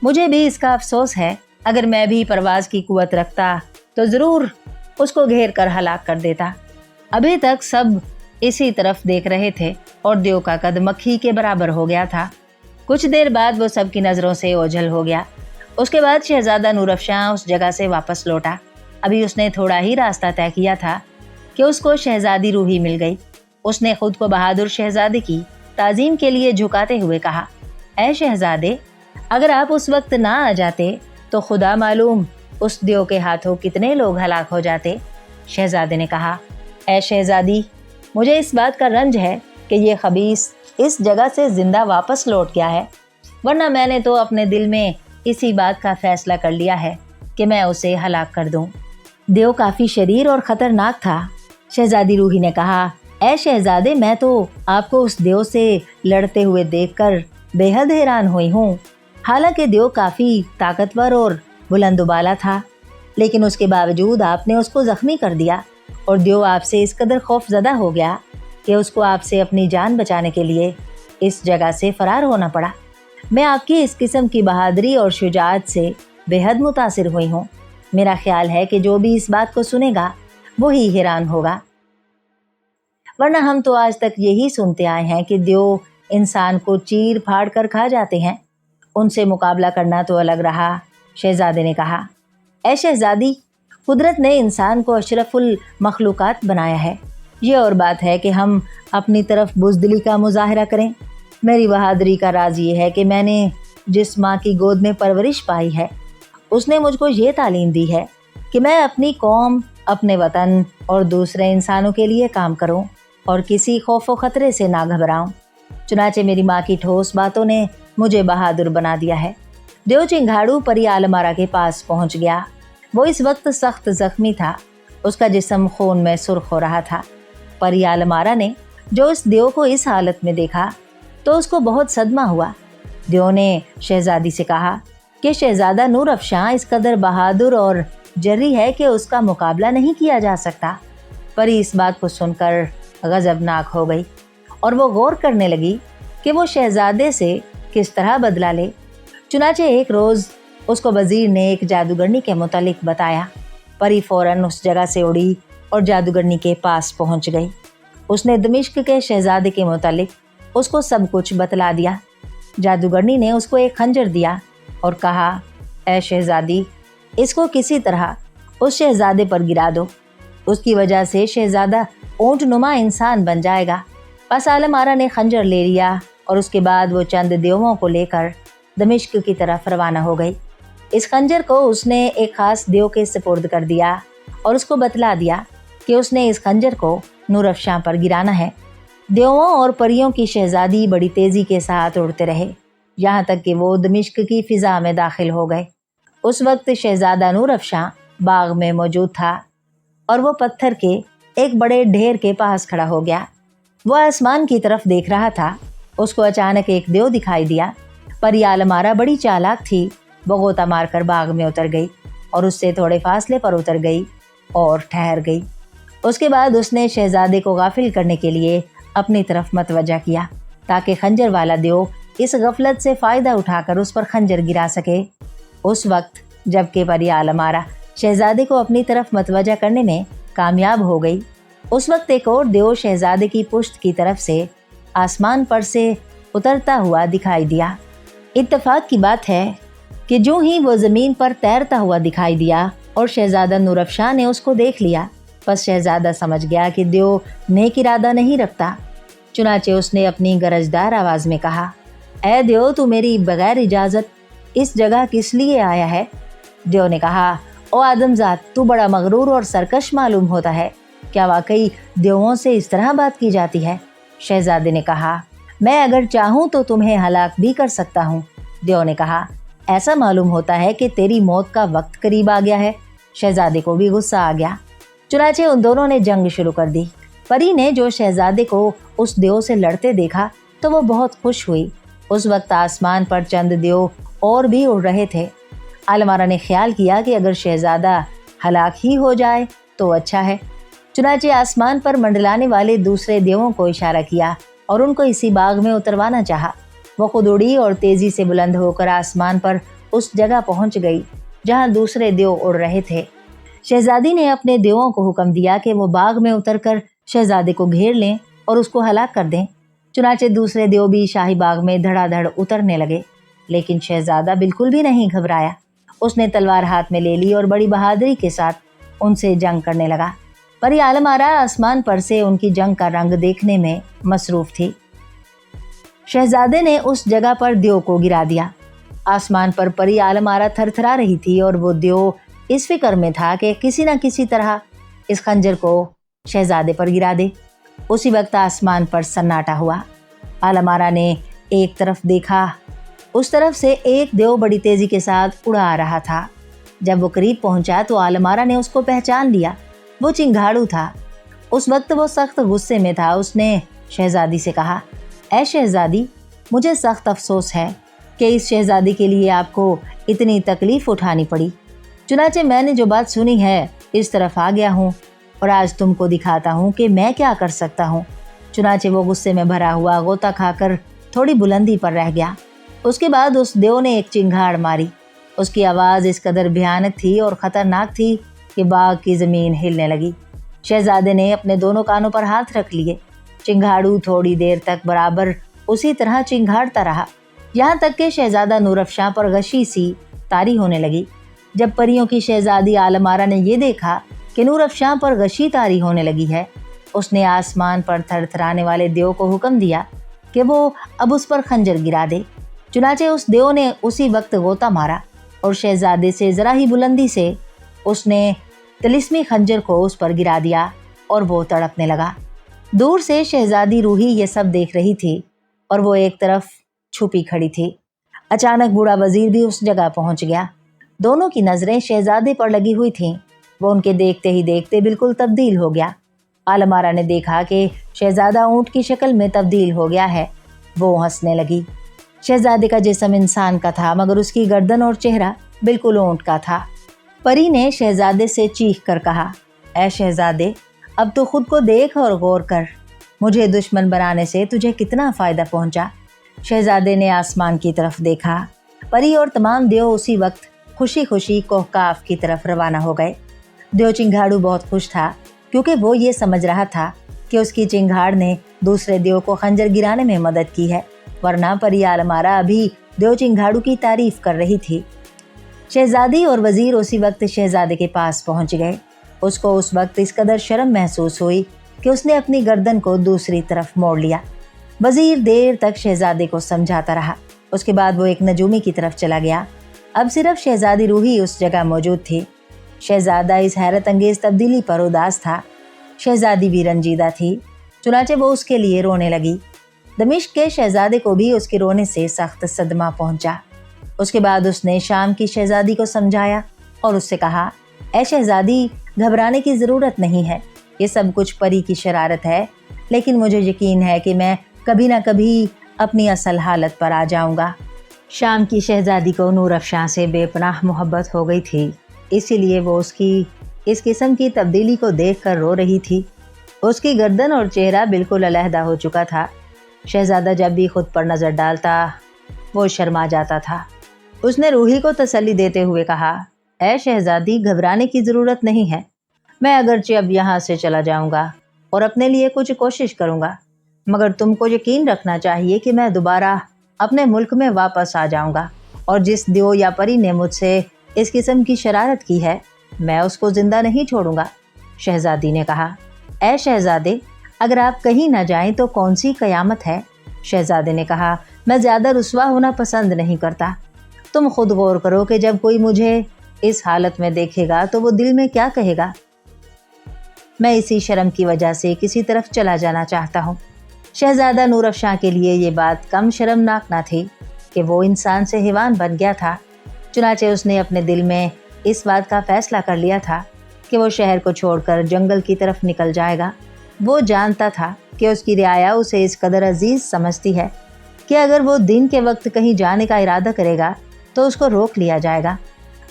मुझे भी इसका अफसोस है। अगर मैं भी परवाज़ की कुव्वत रखता तो ज़रूर उसको घेर कर हलाक कर देता। अभी तक सब इसी तरफ देख रहे थे और देव का कद मक्खी के बराबर हो गया था। कुछ देर बाद वो सबकी नज़रों से ओझल हो गया। उसके बाद शहजादा नूर अफशां उस जगह से वापस लौटा। अभी उसने थोड़ा ही रास्ता तय किया था कि उसको शहजादी रूही मिल गई। उसने खुद को बहादुर शहजादे की ताज़ीम के लिए झुकाते हुए कहा, ऐ शहजादे, अगर आप उस वक्त ना आ जाते तो खुदा मालूम उस देव के हाथों कितने लोग हलाक हो जाते। शहजादे ने कहा, ऐ शहजादी, मुझे इस बात का रंज है कि ये खबीस इस जगह से जिंदा वापस लौट गया है, वरना मैंने तो अपने दिल में इसी बात का फैसला कर लिया है कि मैं उसे हलाक कर दूं। देव काफ़ी शरीर और ख़तरनाक था। शहजादी रूही ने कहा, ऐ शहजादे, मैं तो आपको उस देव से लड़ते हुए देखकर बेहद हैरान हुई हूँ। हालांकि देव काफ़ी ताकतवर और बुलंदबाला था, लेकिन उसके बावजूद आपने उसको ज़ख्मी कर दिया और देव आपसे इस कदर खौफज़दा हो गया कि उसको आपसे अपनी जान बचाने के लिए इस जगह से फ़रार होना पड़ा। मैं आपकी इस किस्म की बहादुरी और शुजाअत से बेहद मुतासिर हुई हूँ। मेरा ख्याल है कि जो भी इस बात को सुनेगा वो ही हैरान होगा, वरना हम तो आज तक यही सुनते आए हैं कि देव इंसान को चीर फाड़ कर खा जाते हैं। उनसे मुकाबला करना तो अलग रहा। शहजादे ने कहा, ऐ शहजादी, कुदरत ने इंसान को अशरफुल मखलूक़ात बनाया है। ये और बात है कि हम अपनी तरफ बुज़दिली का मुज़ाहरा करें। मेरी बहादुरी का राज ये है कि मैंने जिस माँ की गोद में परवरिश पाई है, उसने मुझको ये तालीम दी है कि मैं अपनी कौम, अपने वतन और दूसरे इंसानों के लिए काम करूं और किसी खौफ व ख़तरे से ना घबराऊं। चुनाचे मेरी माँ की ठोस बातों ने मुझे बहादुर बना दिया है। देव चिंगाड़ू परी आलमारा के पास पहुँच गया। वो इस वक्त सख्त ज़ख्मी था। उसका जिस्म खून में सुर्ख हो रहा था। परी आलमारा ने जो इस देव को इस हालत में देखा तो उसको बहुत सदमा हुआ। देव ने शहजादी से कहा, کہ شہزادہ نور افشاں اس قدر بہادر اور جرری ہے کہ اس کا مقابلہ نہیں کیا جا سکتا۔ پری اس بات کو سن کر غضبناک ہو گئی اور وہ غور کرنے لگی کہ وہ شہزادے سے کس طرح بدلہ لے۔ چنانچہ ایک روز اس کو وزیر نے ایک جادوگرنی کے متعلق بتایا۔ پری فوراً اس جگہ سے اڑی اور جادوگرنی کے پاس پہنچ گئی۔ اس نے دمشق کے شہزادے کے متعلق اس کو سب کچھ بتلا دیا۔ جادوگرنی نے اس کو ایک خنجر دیا اور کہا، اے شہزادی، اس کو کسی طرح اس شہزادے پر گرا دو، اس کی وجہ سے شہزادہ اونٹ نما انسان بن جائے گا۔ پس عالم آرا نے خنجر لے لیا اور اس کے بعد وہ چند دیووں کو لے کر دمشق کی طرف روانہ ہو گئی۔ اس خنجر کو اس نے ایک خاص دیو کے سپرد کر دیا اور اس کو بتلا دیا کہ اس نے اس خنجر کو نور افشاں پر گرانا ہے۔ دیووں اور پریوں کی شہزادی بڑی تیزی کے ساتھ اڑتے رہے یہاں تک کہ وہ دمشق کی فضا میں داخل ہو گئے۔ اس وقت شہزادہ نور افشاں باغ میں موجود تھا اور وہ پتھر کے ایک بڑے ڈھیر کے پاس کھڑا ہو گیا۔ وہ آسمان کی طرف دیکھ رہا تھا۔ اس کو اچانک ایک دیو دکھائی دیا۔ پری عالم آرا بڑی چالاک تھی۔ وہ غوطہ مار کر باغ میں اتر گئی اور اس سے تھوڑے فاصلے پر اتر گئی اور ٹھہر گئی۔ اس کے بعد اس نے شہزادے کو غافل کرنے کے لیے اپنی طرف متوجہ کیا تاکہ خنجر والا دیو اس غفلت سے فائدہ اٹھا کر اس پر خنجر گرا سکے۔ اس وقت جب کہ پری عالم آرا شہزادے کو اپنی طرف متوجہ کرنے میں کامیاب ہو گئی، اس وقت ایک اور دیو شہزادے کی پشت کی طرف سے آسمان پر سے اترتا ہوا دکھائی دیا۔ اتفاق کی بات ہے کہ جو ہی وہ زمین پر تیرتا ہوا دکھائی دیا اور شہزادہ نور افشاں نے اس کو دیکھ لیا، پس شہزادہ سمجھ گیا کہ دیو نیک ارادہ نہیں رکھتا۔ چنانچہ اس نے اپنی گرجدار آواز میں کہا، اے دیو، تو میری بغیر اجازت اس جگہ کس لیے آیا ہے؟ دیو نے کہا، او آدم ذات، تو بڑا مغرور اور سرکش معلوم ہوتا ہے۔ کیا واقعی دیووں سے اس طرح بات کی جاتی ہے؟ شہزادے نے کہا، میں اگر چاہوں تو تمہیں ہلاک بھی کر سکتا ہوں۔ دیو نے کہا، ایسا معلوم ہوتا ہے کہ تیری موت کا وقت قریب آ گیا ہے۔ شہزادے کو بھی غصہ آ گیا۔ چنانچہ ان دونوں نے جنگ شروع کر دی۔ پری نے جو شہزادے کو اس دیو سے لڑتے دیکھا تو وہ بہت خوش ہوئی۔ اس وقت آسمان پر چند دیو اور بھی اڑ رہے تھے۔ عالم آرا نے خیال کیا کہ اگر شہزادہ ہلاک ہی ہو جائے تو اچھا ہے۔ چنانچہ آسمان پر منڈلانے والے دوسرے دیووں کو اشارہ کیا اور ان کو اسی باغ میں اتروانا چاہا۔ وہ خود اڑی اور تیزی سے بلند ہو کر آسمان پر اس جگہ پہنچ گئی جہاں دوسرے دیو اڑ رہے تھے۔ شہزادی نے اپنے دیووں کو حکم دیا کہ وہ باغ میں اتر کر شہزادے کو گھیر لیں اور اس کو ہلاک کر دیں۔ چنانچہ دوسرے دیو بھی شاہی باغ میں دھڑا دھڑ اترنے لگے، لیکن شہزادہ بالکل بھی نہیں گھبرایا۔ اس نے تلوار ہاتھ میں لے لی اور بڑی بہادری کے ساتھ ان سے جنگ کرنے لگا۔ پری عالم آرا آسمان پر سے ان کی جنگ کا رنگ دیکھنے میں مصروف تھی۔ شہزادے نے اس جگہ پر دیو کو گرا دیا۔ آسمان پر پری عالم آرا تھر تھرا رہی تھی اور وہ دیو اس فکر میں تھا کہ کسی نہ کسی طرح اس خنجر کو شہزادے پر گرا دے۔ اسی وقت آسمان پر سناٹا ہوا۔ عالم آرا نے ایک طرف دیکھا، اس طرف سے ایک دیو بڑی تیزی کے ساتھ اڑا آ رہا تھا۔ جب وہ قریب پہنچا تو عالم آرا نے اس کو پہچان لیا۔ وہ چنگھاڑو تھا۔ اس وقت وہ سخت غصے میں تھا۔ اس نے شہزادی سے کہا، اے شہزادی، مجھے سخت افسوس ہے کہ اس شہزادی کے لیے آپ کو اتنی تکلیف اٹھانی پڑی۔ چنانچہ میں نے جو بات سنی ہے اس طرف آ گیا ہوں اور آج تم کو دکھاتا ہوں کہ میں کیا کر سکتا ہوں۔ چنانچہ وہ غصے میں بھرا ہوا غوطہ کھا کر تھوڑی بلندی پر رہ گیا۔ اس کے بعد اس دیو نے ایک چنگھاڑ ماری۔ اس کی آواز اس قدر بھیانک تھی اور خطرناک تھی کہ باغ کی زمین ہلنے لگی۔ شہزادے نے اپنے دونوں کانوں پر ہاتھ رکھ لیے۔ چنگھاڑو تھوڑی دیر تک برابر اسی طرح چنگھاڑتا رہا، یہاں تک کہ شہزادہ نور افشاں پر غشی سی طاری ہونے لگی۔ جب پریوں کی شہزادی عالم آرا نے یہ دیکھا کہ نور افشاں پر غشی طاری ہونے لگی ہے، اس نے آسمان پر تھر تھرانے والے دیو کو حکم دیا کہ وہ اب اس پر خنجر گرا دے۔ چنانچہ اس دیو نے اسی وقت غوطہ مارا اور شہزادے سے ذرا ہی بلندی سے اس نے طلسمی خنجر کو اس پر گرا دیا اور وہ تڑپنے لگا۔ دور سے شہزادی روحی یہ سب دیکھ رہی تھی اور وہ ایک طرف چھپی کھڑی تھی۔ اچانک بوڑھا وزیر بھی اس جگہ پہنچ گیا۔ دونوں کی نظریں شہزادے پر لگی ہوئی تھیں۔ وہ ان کے دیکھتے ہی دیکھتے بالکل تبدیل ہو گیا۔ عالم آرا نے دیکھا کہ شہزادہ اونٹ کی شکل میں تبدیل ہو گیا ہے۔ وہ ہنسنے لگی۔ शहजादे का जिस्म इंसान का था मगर उसकी गर्दन और चेहरा बिल्कुल ऊंट का था। परी ने शहजादे से चीख कर कहा, ऐ शहजादे, अब तो खुद को देख और गौर कर, मुझे दुश्मन बनाने से तुझे कितना फ़ायदा पहुंचा। शहजादे ने आसमान की तरफ देखा। परी और तमाम देव उसी वक्त खुशी खुशी कोहकाफ की तरफ रवाना हो गए। देव चिंगाड़ू बहुत खुश था क्योंकि वो ये समझ रहा था कि उसकी चिंगाड़ ने दूसरे देव को खंजर गिराने में मदद की है, वरना परी आलमारा अभी देव चिंगाड़ू की तारीफ कर रही थी। शहजादी और वजीर उसी वक्त शहजादे के पास पहुंच गए। उसको उस वक्त इस कदर शर्म महसूस हुई कि उसने अपनी गर्दन को दूसरी तरफ मोड़ लिया। वजीर देर तक शहजादे को समझाता रहा। उसके बाद वो एक नजूमी की तरफ चला गया। अब सिर्फ शहजादी रूही उस जगह मौजूद थी। शहजादा इस हैरत अंगेज तब्दीली पर उदास था। शहजादी भी रंजीदा थी, चुनाचे वो उसके लिए रोने लगी। दमिश्क के शहजादे को भी उसके रोने से सख्त सदमा पहुंचा। उसके बाद उसने शाम की शहजादी को समझाया और उससे कहा, ऐ शहजादी, घबराने की ज़रूरत नहीं है, ये सब कुछ परी की शरारत है, लेकिन मुझे यकीन है कि मैं कभी ना कभी अपनी असल हालत पर आ जाऊंगा। शाम की शहजादी को नूर अफशां से बेपनाह मोहब्बत हो गई थी, इसीलिए वो उसकी इस किस्म की तब्दीली को देखकर रो रही थी। उसकी गर्दन और चेहरा बिल्कुल अलहदा हो चुका था। शहजादा जब भी खुद पर नज़र डालता वो शर्मा जाता था। उसने रूही को तसल्ली देते हुए कहा, ऐ शहजादी, घबराने की ज़रूरत नहीं है, मैं अगरचे अब यहाँ से चला जाऊँगा और अपने लिए कुछ कोशिश करूँगा, मगर तुमको यकीन रखना चाहिए कि मैं दोबारा अपने मुल्क में वापस आ जाऊँगा और जिस देव या परी ने मुझसे इस किस्म की शरारत की है मैं उसको ज़िंदा नहीं छोड़ूंगा। शहजादी ने कहा, ऐ शहजादे, अगर आप कहीं ना जाएं तो कौन सी कयामत है। शहजादे ने कहा, मैं ज़्यादा रुस्वा होना पसंद नहीं करता। तुम खुद गौर करो कि जब कोई मुझे इस हालत में देखेगा तो वो दिल में क्या कहेगा। मैं इसी शर्म की वजह से किसी तरफ चला जाना चाहता हूँ। शहजादा नूर अफशां के लिए ये बात कम शर्मनाक ना थी कि वो इंसान से हैवान बन गया था। चुनाचे उसने अपने दिल में इस बात का फैसला कर लिया था कि वो शहर को छोड़कर जंगल की तरफ निकल जाएगा। वो जानता था कि उसकी रियाया उसे इस कदर अजीज समझती है कि अगर वो दिन के वक्त कहीं जाने का इरादा करेगा तो उसको रोक लिया जाएगा।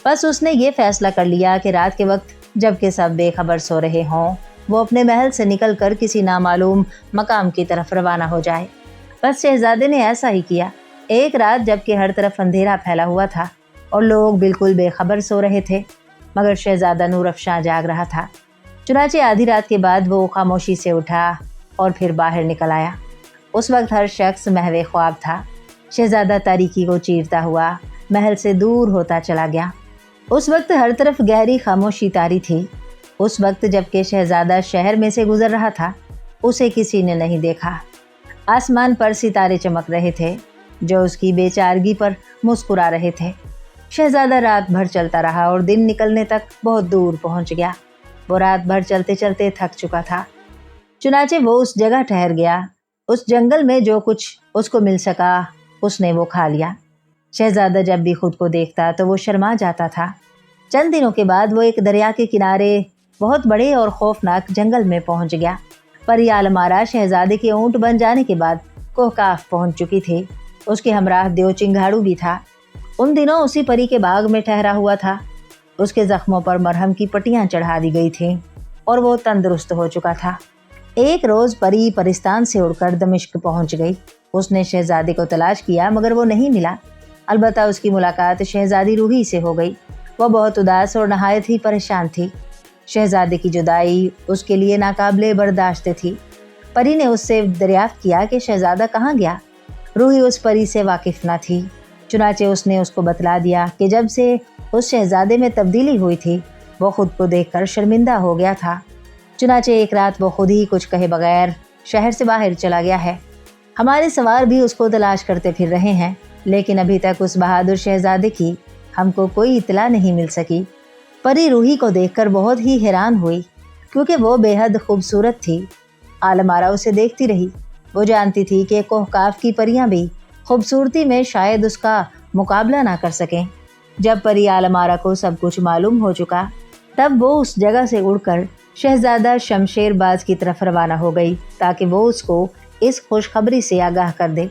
बस उसने ये फैसला कर लिया कि रात के वक्त जबकि सब बेखबर सो रहे हों वो अपने महल से निकलकर किसी नामालूम मकाम की तरफ रवाना हो जाए। बस शहजादे ने ऐसा ही किया। एक रात जबकि हर तरफ अंधेरा फैला हुआ था और लोग बिल्कुल बेखबर सो रहे थे, मगर शहजादा नूर अफशां जाग रहा था। चुनाचे आधी रात के बाद वो खामोशी से उठा और फिर बाहर निकल आया। उस वक्त हर शख्स महवे ख्वाब था। शहजादा तारीकी को चीरता हुआ महल से दूर होता चला गया। उस वक्त हर तरफ गहरी खामोशी तारी थी। उस वक्त जबकि शहजादा शहर में से गुजर रहा था उसे किसी ने नहीं देखा। आसमान पर सितारे चमक रहे थे जो उसकी बेचारगी पर मुस्कुरा रहे थे। शहजादा रात भर चलता रहा और दिन निकलने तक बहुत दूर पहुंच गया। वो रात भर चलते चलते थक चुका था। चुनाचे वो उस जगह ठहर गया। उस जंगल में जो कुछ उसको मिल सका उसने वो खा लिया। शहजादा जब भी खुद को देखता तो वो शर्मा जाता था। चंद दिनों के बाद वो एक दरिया के किनारे बहुत बड़े और खौफनाक जंगल में पहुंच गया। परी आलमारा शहजादे के ऊंट बन जाने के बाद कोहकाफ पहुंच चुकी थी। उसके हमराह देव चिंगाड़ू भी था। उन दिनों उसी परी के बाग में ठहरा हुआ था। उसके जख्मों पर मरहम की पट्टियां चढ़ा दी गई थीं और वो तंदुरुस्त हो चुका था। एक रोज़ परी परिस्तान से उड़कर दमिश्क पहुंच गई। उसने शहजादे को तलाश किया मगर वो नहीं मिला। अलबत्ता उसकी मुलाकात शहजादी रूही से हो गई। वह बहुत उदास और नहायत ही परेशान थी। शहजादे की जुदाई उसके लिए नाकाबिले बर्दाश्त थी। परी ने उससे दरियाफ्त किया कि शहजादा कहाँ गया। रूही उस परी से वाकिफ न थी। चुनाचे उसने उसको बतला दिया कि जब से उस शहजादे में तब्दीली हुई थी वो खुद को देखकर शर्मिंदा हो गया था। चुनाचे एक रात वो खुद ही कुछ कहे बगैर शहर से बाहर चला गया है। हमारे सवार भी उसको तलाश करते फिर रहे हैं, लेकिन अभी तक उस बहादुर शहजादे की हमको कोई इतला नहीं मिल सकी। परी रूही को देखकर बहुत ही हैरान हुई क्योंकि वो बेहद खूबसूरत थी। आलमारा उसे देखती रही। वो जानती थी कि कोहकाफ की परियां भी खूबसूरती में शायद उसका मुकाबला ना कर सकें। जब परी आलमारा को सब कुछ मालूम हो चुका तब वो उस जगह से उड़कर शहजादा शमशेरबाज की तरफ रवाना हो गई ताकि वो उसको इस खुशखबरी से आगाह कर दे।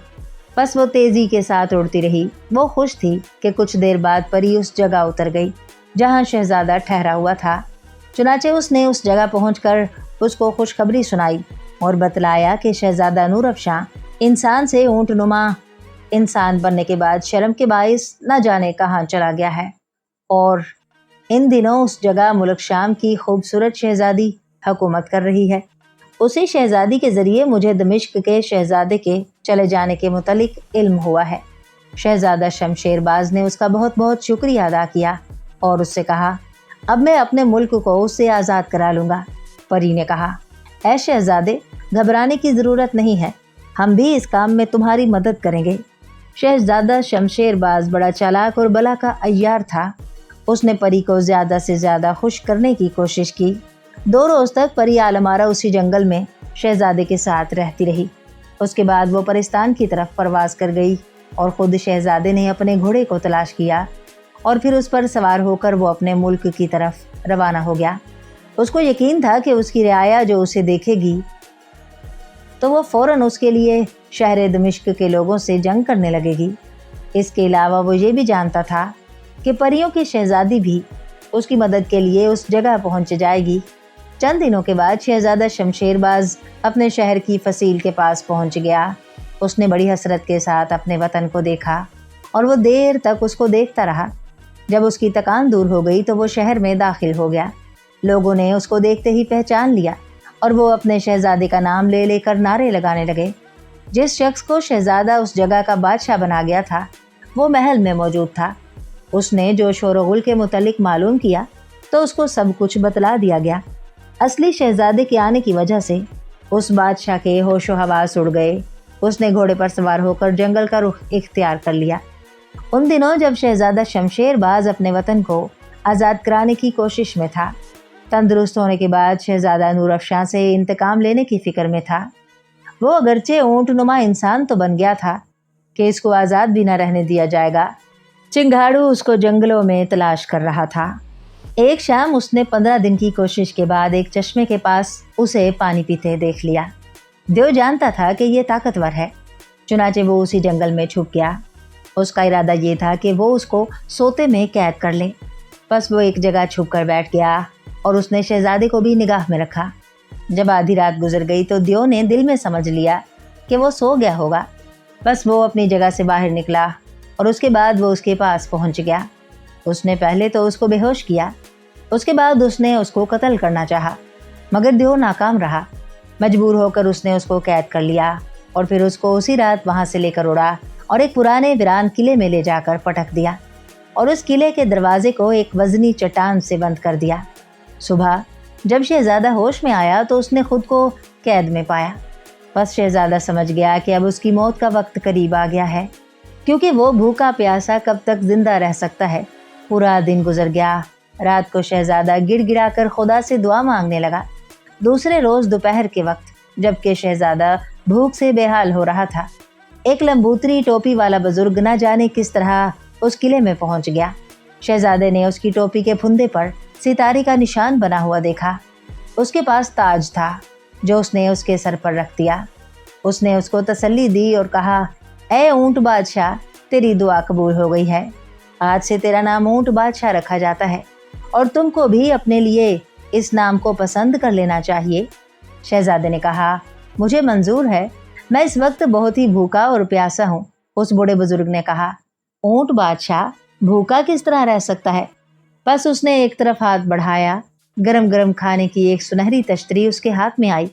बस वो तेजी के साथ उड़ती रही। वो खुश थी कि कुछ देर बाद परी उस जगह उतर गई जहां शहजादा ठहरा हुआ था। चुनाचे उसने उस जगह पहुंचकर उसको खुशखबरी सुनाई और बतलाया कि शहजादा नूरअफ़शां इंसान से ऊँटनुमा इंसान बनने के बाद शर्म के बाइस न जाने कहाँ चला गया है और इन दिनों उस जगह मुल्क शाम की खूबसूरत शहजादी हुकूमत कर रही है। उसी शहजादी के ज़रिए मुझे दमिश्क के शहजादे के चले जाने के मुतलिक इल्म हुआ है। शहजादा शमशेरबाज ने उसका बहुत बहुत शुक्रिया अदा किया और उससे कहा, अब मैं अपने मुल्क को उससे आज़ाद करा लूँगा। परी ने कहा, ऐ शहजादे, घबराने की ज़रूरत नहीं है, हम भी इस काम में तुम्हारी मदद करेंगे। शहजादा शमशेरबाज बड़ा चालाक और बला का अय्यार था। उसने परी को ज़्यादा से ज़्यादा खुश करने की कोशिश की। 2 रोज़ तक परी आलमारा उसी जंगल में शहजादे के साथ रहती रही। उसके बाद वो परिस्तान की तरफ परवाज़ कर गई और ख़ुद शहजादे ने अपने घोड़े को तलाश किया और फिर उस पर सवार होकर वो अपने मुल्क की तरफ रवाना हो गया। उसको यकीन था कि उसकी रियाया जो उसे देखेगी तो वो फ़ौरन उसके लिए शहर दमिश्क के लोगों से जंग करने लगेगी। इसके अलावा वो ये भी जानता था कि परियों की शहजादी भी उसकी मदद के लिए उस जगह पहुंच जाएगी। चंद दिनों के बाद शहजादा शमशेरबाज अपने शहर की फसील के पास पहुंच गया। उसने बड़ी हसरत के साथ अपने वतन को देखा और वो देर तक उसको देखता रहा। जब उसकी थकान दूर हो गई तो वो शहर में दाखिल हो गया। लोगों ने उसको देखते ही पहचान लिया और वो अपने शहजादे का नाम ले लेकर नारे लगाने लगे। जिस शख्स को शहजादा उस जगह का बादशाह बना गया था वो महल में मौजूद था। उसने जो शोरगुल के मुतल्लिक मालूम किया तो उसको सब कुछ बतला दिया गया। असली शहजादे के आने की वजह से उस बादशाह के होशो हवास उड़ गए। उसने घोड़े पर सवार होकर जंगल का रुख इख्तियार कर लिया। उन दिनों जब शहजादा शमशेरबाज अपने वतन को आज़ाद कराने की कोशिश में था, तंदुरुस्त होने के बाद शहजादा नूरअफ़शां से इंतकाम लेने की फ़िक्र में था। वो अगरचे ऊँटनुमा इंसान तो बन गया था कि इसको आज़ाद भी न रहने दिया जाएगा। चिंगाड़ू उसको जंगलों में तलाश कर रहा था। एक शाम उसने 15 दिन की कोशिश के बाद एक चश्मे के पास उसे पानी पीते देख लिया। देव जानता था कि ये ताकतवर है, चुनाचे वो उसी जंगल में छुप गया। उसका इरादा ये था कि वो उसको सोते में कैद कर ले। बस वो एक जगह छुप कर बैठ गया और उसने शहजादे को भी निगाह में रखा। जब आधी रात गुजर गई तो देव ने दिल में समझ लिया कि वो सो गया होगा। बस वो अपनी जगह से बाहर निकला और उसके बाद वो उसके पास पहुंच गया। उसने पहले तो उसको बेहोश किया, उसके बाद उसने उसको कत्ल करना चाहा, मगर देव नाकाम रहा। मजबूर होकर उसने उसको कैद कर लिया और फिर उसको उसी रात वहाँ से लेकर उड़ा और एक पुराने वीरान किले में ले जाकर पटक दिया और उस किले के दरवाजे को एक वजनी चट्टान से बंद कर दिया। सुबह जब शहजादा होश में आया तो उसने खुद को कैद में पाया। बस शहजादा समझ गया कि अब उसकी मौत का वक्त करीब आ गया है, क्योंकि वो भूखा प्यासा कब तक जिंदा रह सकता है। पूरा दिन गुजर गया। रात को शहजादा गिड़गिड़ाकर खुदा से दुआ मांगने लगा। दूसरे रोज दोपहर के वक्त जबकि शहजादा भूख से बेहाल हो रहा था, एक लंबूतरी टोपी वाला बुजुर्ग न जाने किस तरह उस किले में पहुंच गया। शहजादे ने उसकी टोपी के फुंदे पर सितारे का निशान बना हुआ देखा। उसके पास ताज था जो उसने उसके सर पर रख दिया। उसने उसको तसल्ली दी और कहा, ए ऊँट बादशाह, तेरी दुआ कबूल हो गई है। आज से तेरा नाम ऊँट बादशाह रखा जाता है और तुमको भी अपने लिए इस नाम को पसंद कर लेना चाहिए। शहजादे ने कहा, मुझे मंजूर है, मैं इस वक्त बहुत ही भूखा और प्यासा हूँ। उस बूढ़े बुजुर्ग ने कहा, ऊँट बादशाह भूखा किस तरह रह सकता है? बस उसने एक तरफ हाथ बढ़ाया। गरम गरम खाने की एक सुनहरी तश्तरी उसके हाथ में आई।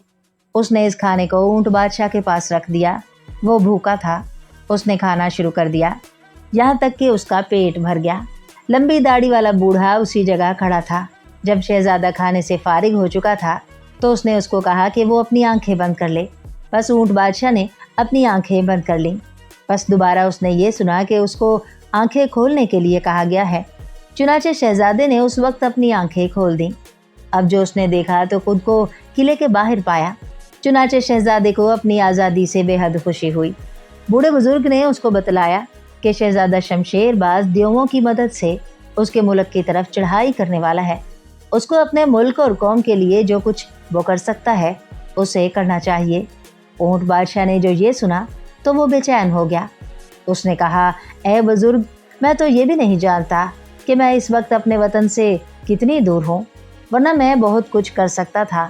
उसने इस खाने को ऊँट बादशाह के पास रख दिया। वो भूखा था। उसने खाना शुरू कर दिया, यहाँ तक कि उसका पेट भर गया। लंबी दाढ़ी वाला बूढ़ा उसी जगह खड़ा था। जब शहजादा खाने से फारिग हो चुका था तो उसने उसको कहा कि वो अपनी आंखें बंद कर ले। बस ऊँट बादशाह ने अपनी आंखें बंद कर लीं। बस दोबारा उसने ये सुना कि उसको आंखें खोलने के लिए कहा गया है। चुनाचे शहजादे ने उस वक्त अपनी आंखें खोल दी। अब जो उसने देखा तो खुद को किले के बाहर पाया। चुनाचे शहजादे को अपनी आज़ादी से बेहद खुशी हुई। बूढ़े बुजुर्ग ने उसको बतलाया कि शहजादा शमशेरबाज देवों की मदद से उसके मुल्क की तरफ चढ़ाई करने वाला है। उसको अपने मुल्क और कौम के लिए जो कुछ वो कर सकता है उसे करना चाहिए। ऊँट बादशाह ने जो ये सुना तो वो बेचैन हो गया। اس نے کہا، اے بزرگ، میں تو یہ بھی نہیں جانتا کہ میں اس وقت اپنے وطن سے کتنی دور ہوں، ورنہ میں بہت کچھ کر سکتا تھا۔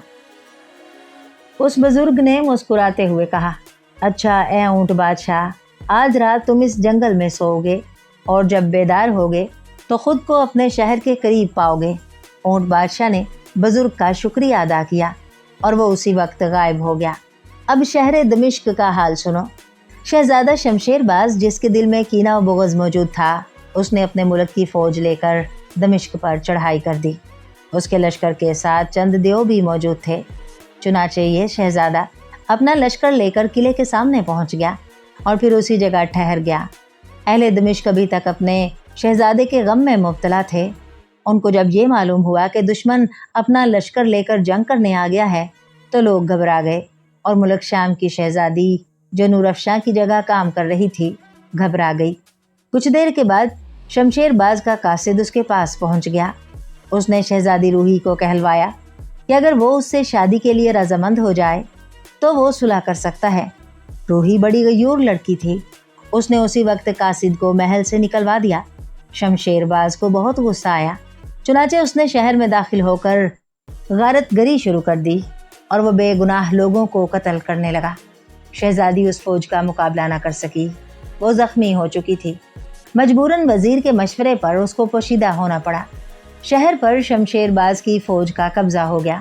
اس بزرگ نے مسکراتے ہوئے کہا، اچھا اے اونٹ بادشاہ، آج رات تم اس جنگل میں سو گے اور جب بیدار ہوگے تو خود کو اپنے شہر کے قریب پاؤ گے۔ اونٹ بادشاہ نے بزرگ کا شکریہ ادا کیا اور وہ اسی وقت غائب ہو گیا۔ اب شہر دمشق کا حال سنو۔ شہزادہ شمشیر باز، جس کے دل میں کینہ و بغض موجود تھا، اس نے اپنے ملک کی فوج لے کر دمشق پر چڑھائی کر دی۔ اس کے لشکر کے ساتھ چند دیو بھی موجود تھے۔ چنانچہ یہ شہزادہ اپنا لشکر لے کر قلعے کے سامنے پہنچ گیا اور پھر اسی جگہ ٹھہر گیا۔ اہل دمشق ابھی تک اپنے شہزادے کے غم میں مبتلا تھے۔ ان کو جب یہ معلوم ہوا کہ دشمن اپنا لشکر لے کر جنگ کرنے آ گیا ہے تو لوگ گھبرا گئے، اور ملک شام کی شہزادی جو نور افشاں کی جگہ کام کر رہی تھی گھبرا گئی۔ کچھ دیر کے بعد شمشیر باز کا قاصد اس کے پاس پہنچ گیا۔ اس نے شہزادی روحی کو کہلوایا کہ اگر وہ اس سے شادی کے لیے رضامند ہو جائے تو وہ صلح کر سکتا ہے۔ روحی بڑی غیور لڑکی تھی۔ اس نے اسی وقت قاصد کو محل سے نکلوا دیا۔ شمشیر باز کو بہت غصہ آیا، چنانچہ اس نے شہر میں داخل ہو کر غارت گری شروع کر دی اور وہ بے گناہ لوگوں کو قتل کرنے لگا۔ شہزادی اس فوج کا مقابلہ نہ کر سکی، وہ زخمی ہو چکی تھی۔ مجبوراً وزیر کے مشورے پر اس کو پوشیدہ ہونا پڑا۔ شہر پر شمشیر باز کی فوج کا قبضہ ہو گیا۔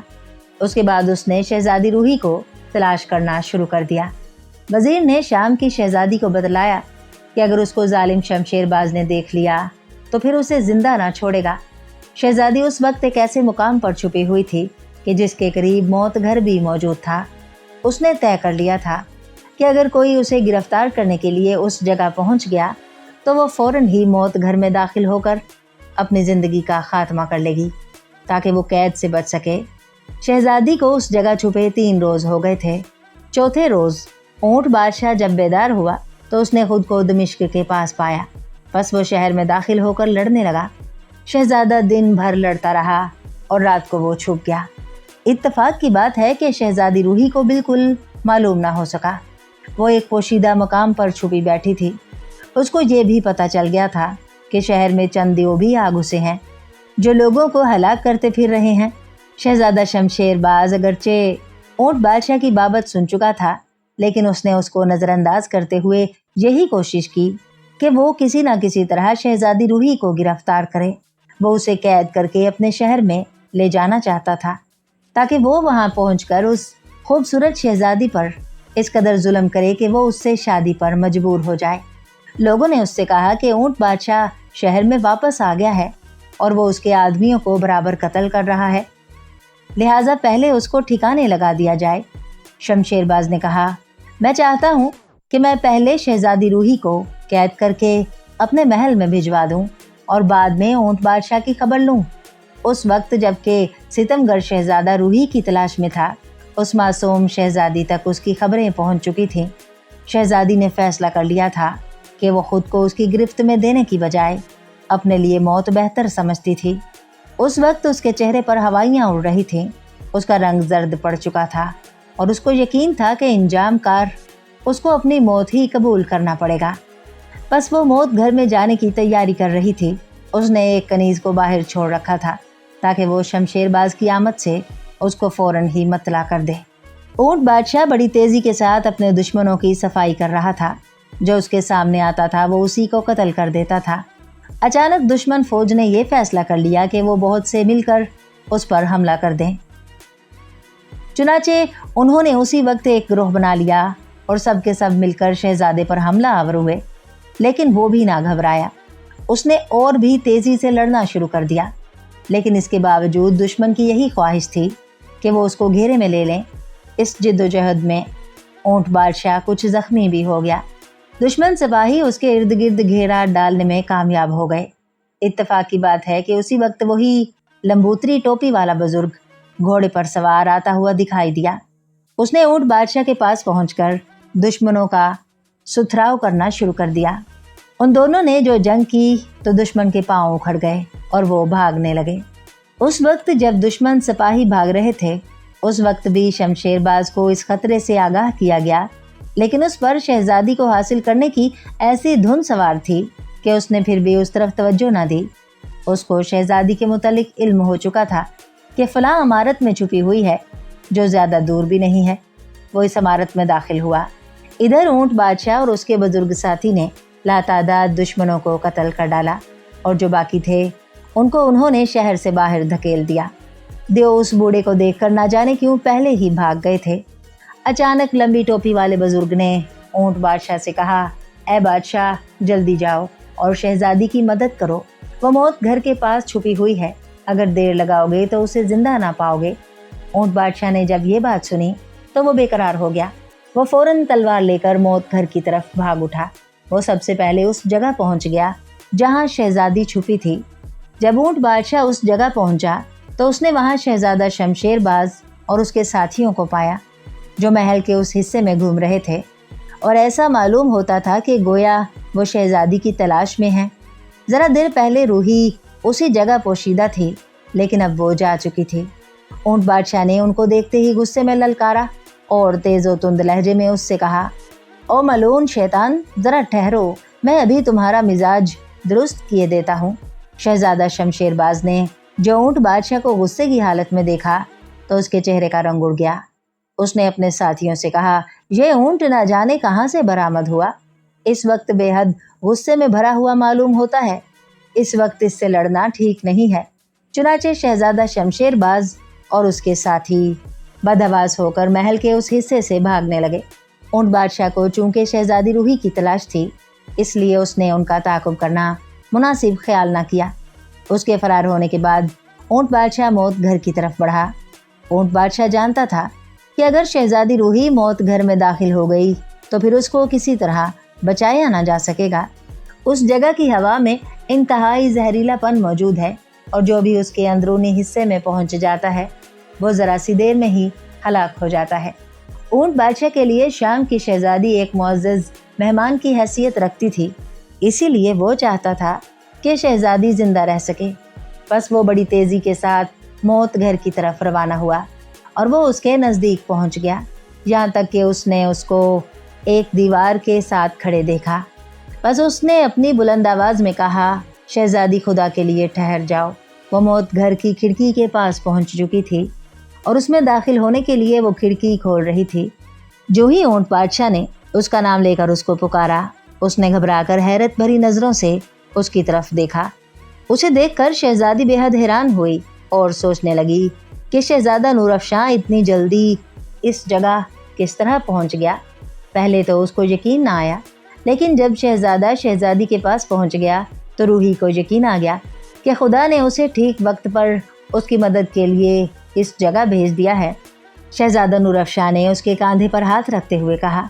اس کے بعد اس نے شہزادی روحی کو تلاش کرنا شروع کر دیا۔ وزیر نے شام کی شہزادی کو بتلایا کہ اگر اس کو ظالم شمشیر باز نے دیکھ لیا تو پھر اسے زندہ نہ چھوڑے گا۔ شہزادی اس وقت ایک ایسے مقام پر چھپی ہوئی تھی کہ جس کے قریب موت گھر بھی موجود تھا۔ اس نے طے کر لیا تھا کہ اگر کوئی اسے گرفتار کرنے کے لیے اس جگہ پہنچ گیا تو وہ فوراً ہی موت گھر میں داخل ہو کر اپنی زندگی کا خاتمہ کر لے گی تاکہ وہ قید سے بچ سکے۔ شہزادی کو اس جگہ چھپے 3 روز ہو گئے تھے۔ چوتھے روز اونٹ بادشاہ جب بیدار ہوا تو اس نے خود کو دمشق کے پاس پایا۔ بس وہ شہر میں داخل ہو کر لڑنے لگا۔ شہزادہ دن بھر لڑتا رہا اور رات کو وہ چھپ گیا۔ اتفاق کی بات ہے کہ شہزادی روحی کو بالکل معلوم نہ ہو سکا۔ وہ ایک پوشیدہ مقام پر چھپی بیٹھی تھی۔ اس کو یہ بھی پتہ چل گیا تھا کہ شہر میں چند دیو بھی آ گھسے ہیں جو لوگوں کو ہلاک کرتے پھر رہے ہیں۔ شہزادہ شمشیر باز اگرچہ اونٹ بادشاہ کی بابت سن چکا تھا، لیکن اس نے اس کو نظر انداز کرتے ہوئے یہی کوشش کی کہ وہ کسی نہ کسی طرح شہزادی روحی کو گرفتار کرے۔ وہ اسے قید کر کے اپنے شہر میں لے جانا چاہتا تھا تاکہ وہ وہاں پہنچ کر اس خوبصورت شہزادی پر اس قدر ظلم کرے کہ وہ اس سے شادی پر مجبور ہو جائے۔ لوگوں نے اس سے کہا کہ اونٹ بادشاہ شہر میں واپس آ گیا ہے اور وہ اس کے آدمیوں کو برابر قتل کر رہا ہے، لہٰذا پہلے اس کو ٹھکانے لگا دیا جائے۔ شمشیر باز نے کہا، میں چاہتا ہوں کہ میں پہلے شہزادی روحی کو قید کر کے اپنے محل میں بھجوا دوں اور بعد میں اونٹ بادشاہ کی خبر لوں۔ اس وقت جب کہ ستم گر شہزادہ روحی کی تلاش میں تھا، اس معصوم شہزادی تک اس کی خبریں پہنچ چکی تھیں۔ شہزادی نے فیصلہ کر لیا تھا کہ وہ خود کو اس کی گرفت میں دینے کی بجائے اپنے لیے موت بہتر سمجھتی تھی۔ اس وقت اس کے چہرے پر ہوائیاں اڑ رہی تھیں، اس کا رنگ زرد پڑ چکا تھا اور اس کو یقین تھا کہ انجام کار اس کو اپنی موت ہی قبول کرنا پڑے گا۔ بس وہ موت گھر میں جانے کی تیاری کر رہی تھی۔ اس نے ایک کنیز کو باہر چھوڑ رکھا تھا تاکہ وہ شمشیر باز کی آمد سے اس کو فوراً ہی مطلع کر دے۔ اونٹ بادشاہ بڑی تیزی کے ساتھ اپنے دشمنوں کی صفائی کر رہا تھا۔ جو اس کے سامنے آتا تھا وہ اسی کو قتل کر دیتا تھا۔ اچانک دشمن فوج نے یہ فیصلہ کر لیا کہ وہ بہت سے مل کر اس پر حملہ کر دیں۔ چنانچہ انہوں نے اسی وقت ایک گروہ بنا لیا اور سب کے سب مل کر شہزادے پر حملہ آور ہوئے، لیکن وہ بھی نہ گھبرایا۔ اس نے اور بھی تیزی سے لڑنا شروع کر دیا، لیکن اس کے باوجود دشمن کی یہی خواہش تھی کہ وہ اس کو گھیرے میں لے لیں۔ اس جد و جہد میں اونٹ بادشاہ کچھ زخمی بھی ہو گیا۔ دشمن سپاہی اس کے ارد گرد گھیرا ڈالنے میں کامیاب ہو گئے۔ اتفاق کی بات ہے کہ اسی وقت وہی لمبوتری ٹوپی والا بزرگ گھوڑے پر سوار آتا ہوا دکھائی دیا۔ اس نے اونٹ بادشاہ کے پاس پہنچ کر دشمنوں کا ستھراؤ کرنا شروع کر دیا۔ ان دونوں نے جو جنگ کی تو دشمن کے پاؤں اکھڑ گئے اور وہ بھاگنے لگے۔ اس وقت جب دشمن سپاہی بھاگ رہے تھے، اس وقت بھی شمشیر باز کو اس خطرے سے آگاہ کیا گیا लेकिन उस पर शहजादी को हासिल करने की ऐसी धुन सवार थी कि उसने फिर भी उस तरफ तवज्जो न दी। उसको शहजादी के मुतालिक इल्म हो चुका था कि फलां इमारत में छुपी हुई है, जो ज़्यादा दूर भी नहीं है। वो इस इमारत में दाखिल हुआ। इधर ऊंट बादशाह और उसके बुजुर्ग साथी ने लातादाद दुश्मनों को कत्ल कर डाला और जो बाकी थे उनको उन्होंने शहर से बाहर धकेल दिया। देव उस बूढ़े को देखकर ना जाने क्यों पहले ही भाग गए थे। अचानक लंबी टोपी वाले बुजुर्ग ने ऊंट बादशाह से कहा, ए बादशाह, जल्दी जाओ और शहजादी की मदद करो। वो मौत घर के पास छुपी हुई है, अगर देर लगाओगे तो उसे जिंदा ना पाओगे। ऊंट बादशाह ने जब ये बात सुनी तो वो बेकरार हो गया। वो फौरन तलवार लेकर मौत घर की तरफ भाग उठा। वो सबसे पहले उस जगह पहुंच गया जहां शहजादी छुपी थी। जब ऊंट बादशाह उस जगह पहुंचा तो उसने वहां शहजादा शमशेरबाज और उसके साथियों को पाया, जो महल के उस हिस्से में घूम रहे थे, और ऐसा मालूम होता था कि गोया वो शहजादी की तलाश में हैं। ज़रा देर पहले रूही उसी जगह पोशीदा थी, लेकिन अब वो जा चुकी थी। ऊंट बादशाह ने उनको देखते ही गुस्से में ललकारा और तेज़ व तुंद लहजे में उससे कहा, ओ मलून शैतान, ज़रा ठहरो, मैं अभी तुम्हारा मिजाज दुरुस्त किए देता हूँ। शहजादा शमशेरबाज ने जो ऊंट बादशाह को गुस्से की हालत में देखा तो उसके चेहरे का रंग उड़ गया। उसने अपने साथियों से कहा, यह ऊंट ना जाने कहाँ से बरामद हुआ, इस वक्त बेहद गुस्से में भरा हुआ मालूम होता है। इस वक्त इससे लड़ना ठीक नहीं है। चुनाचे शहजादा शमशेरबाज और उसके साथी बदहवास होकर महल के उस हिस्से से भागने लगे। ऊंट बादशाह को चूंकि शहजादी रूही की तलाश थी, इसलिए उसने उनका ताक़ुब करना मुनासिब ख्याल ना किया। उसके फरार होने के बाद ऊंट बादशाह मौत घर की तरफ बढ़ा। ऊंट बादशाह जानता था कि अगर शहजादी रूही मौत घर में दाखिल हो गई तो फिर उसको किसी तरह बचाया ना जा सकेगा। उस जगह की हवा में इंतहाई जहरीलापन मौजूद है और जो भी उसके अंदरूनी हिस्से में पहुंच जाता है वो ज़रा सी देर में ही हलाक हो जाता है। ऊंट बादशाह के लिए शाम की शहजादी एक मुअज़्ज़ज़ मेहमान की हैसियत रखती थी, इसीलिए वो चाहता था कि शहजादी जिंदा रह सके। बस वो बड़ी तेज़ी के साथ मौत घर की तरफ रवाना हुआ और वो उसके नज़दीक पहुंच गया, यहाँ तक कि उसने उसको एक दीवार के साथ खड़े देखा। बस उसने अपनी बुलंद आवाज़ में कहा, शहजादी, खुदा के लिए ठहर जाओ। वो मौत घर की खिड़की के पास पहुंच चुकी थी और उसमें दाखिल होने के लिए वो खिड़की खोल रही थी। जो ही ऊंट बादशाह ने उसका नाम लेकर उसको पुकारा, उसने घबराकर हैरत भरी नज़रों से उसकी तरफ देखा। उसे देखकर शहजादी बेहद हैरान हुई और सोचने लगी कि शहजादा नूरअफ़शां इतनी जल्दी इस जगह किस तरह पहुंच गया। पहले तो उसको यकीन ना आया, लेकिन जब शहजादा शहजादी के पास पहुंच गया तो रूही को यकीन आ गया कि खुदा ने उसे ठीक वक्त पर उसकी मदद के लिए इस जगह भेज दिया है। शहजादा नूरअफ़शां ने उसके कंधे पर हाथ रखते हुए कहा,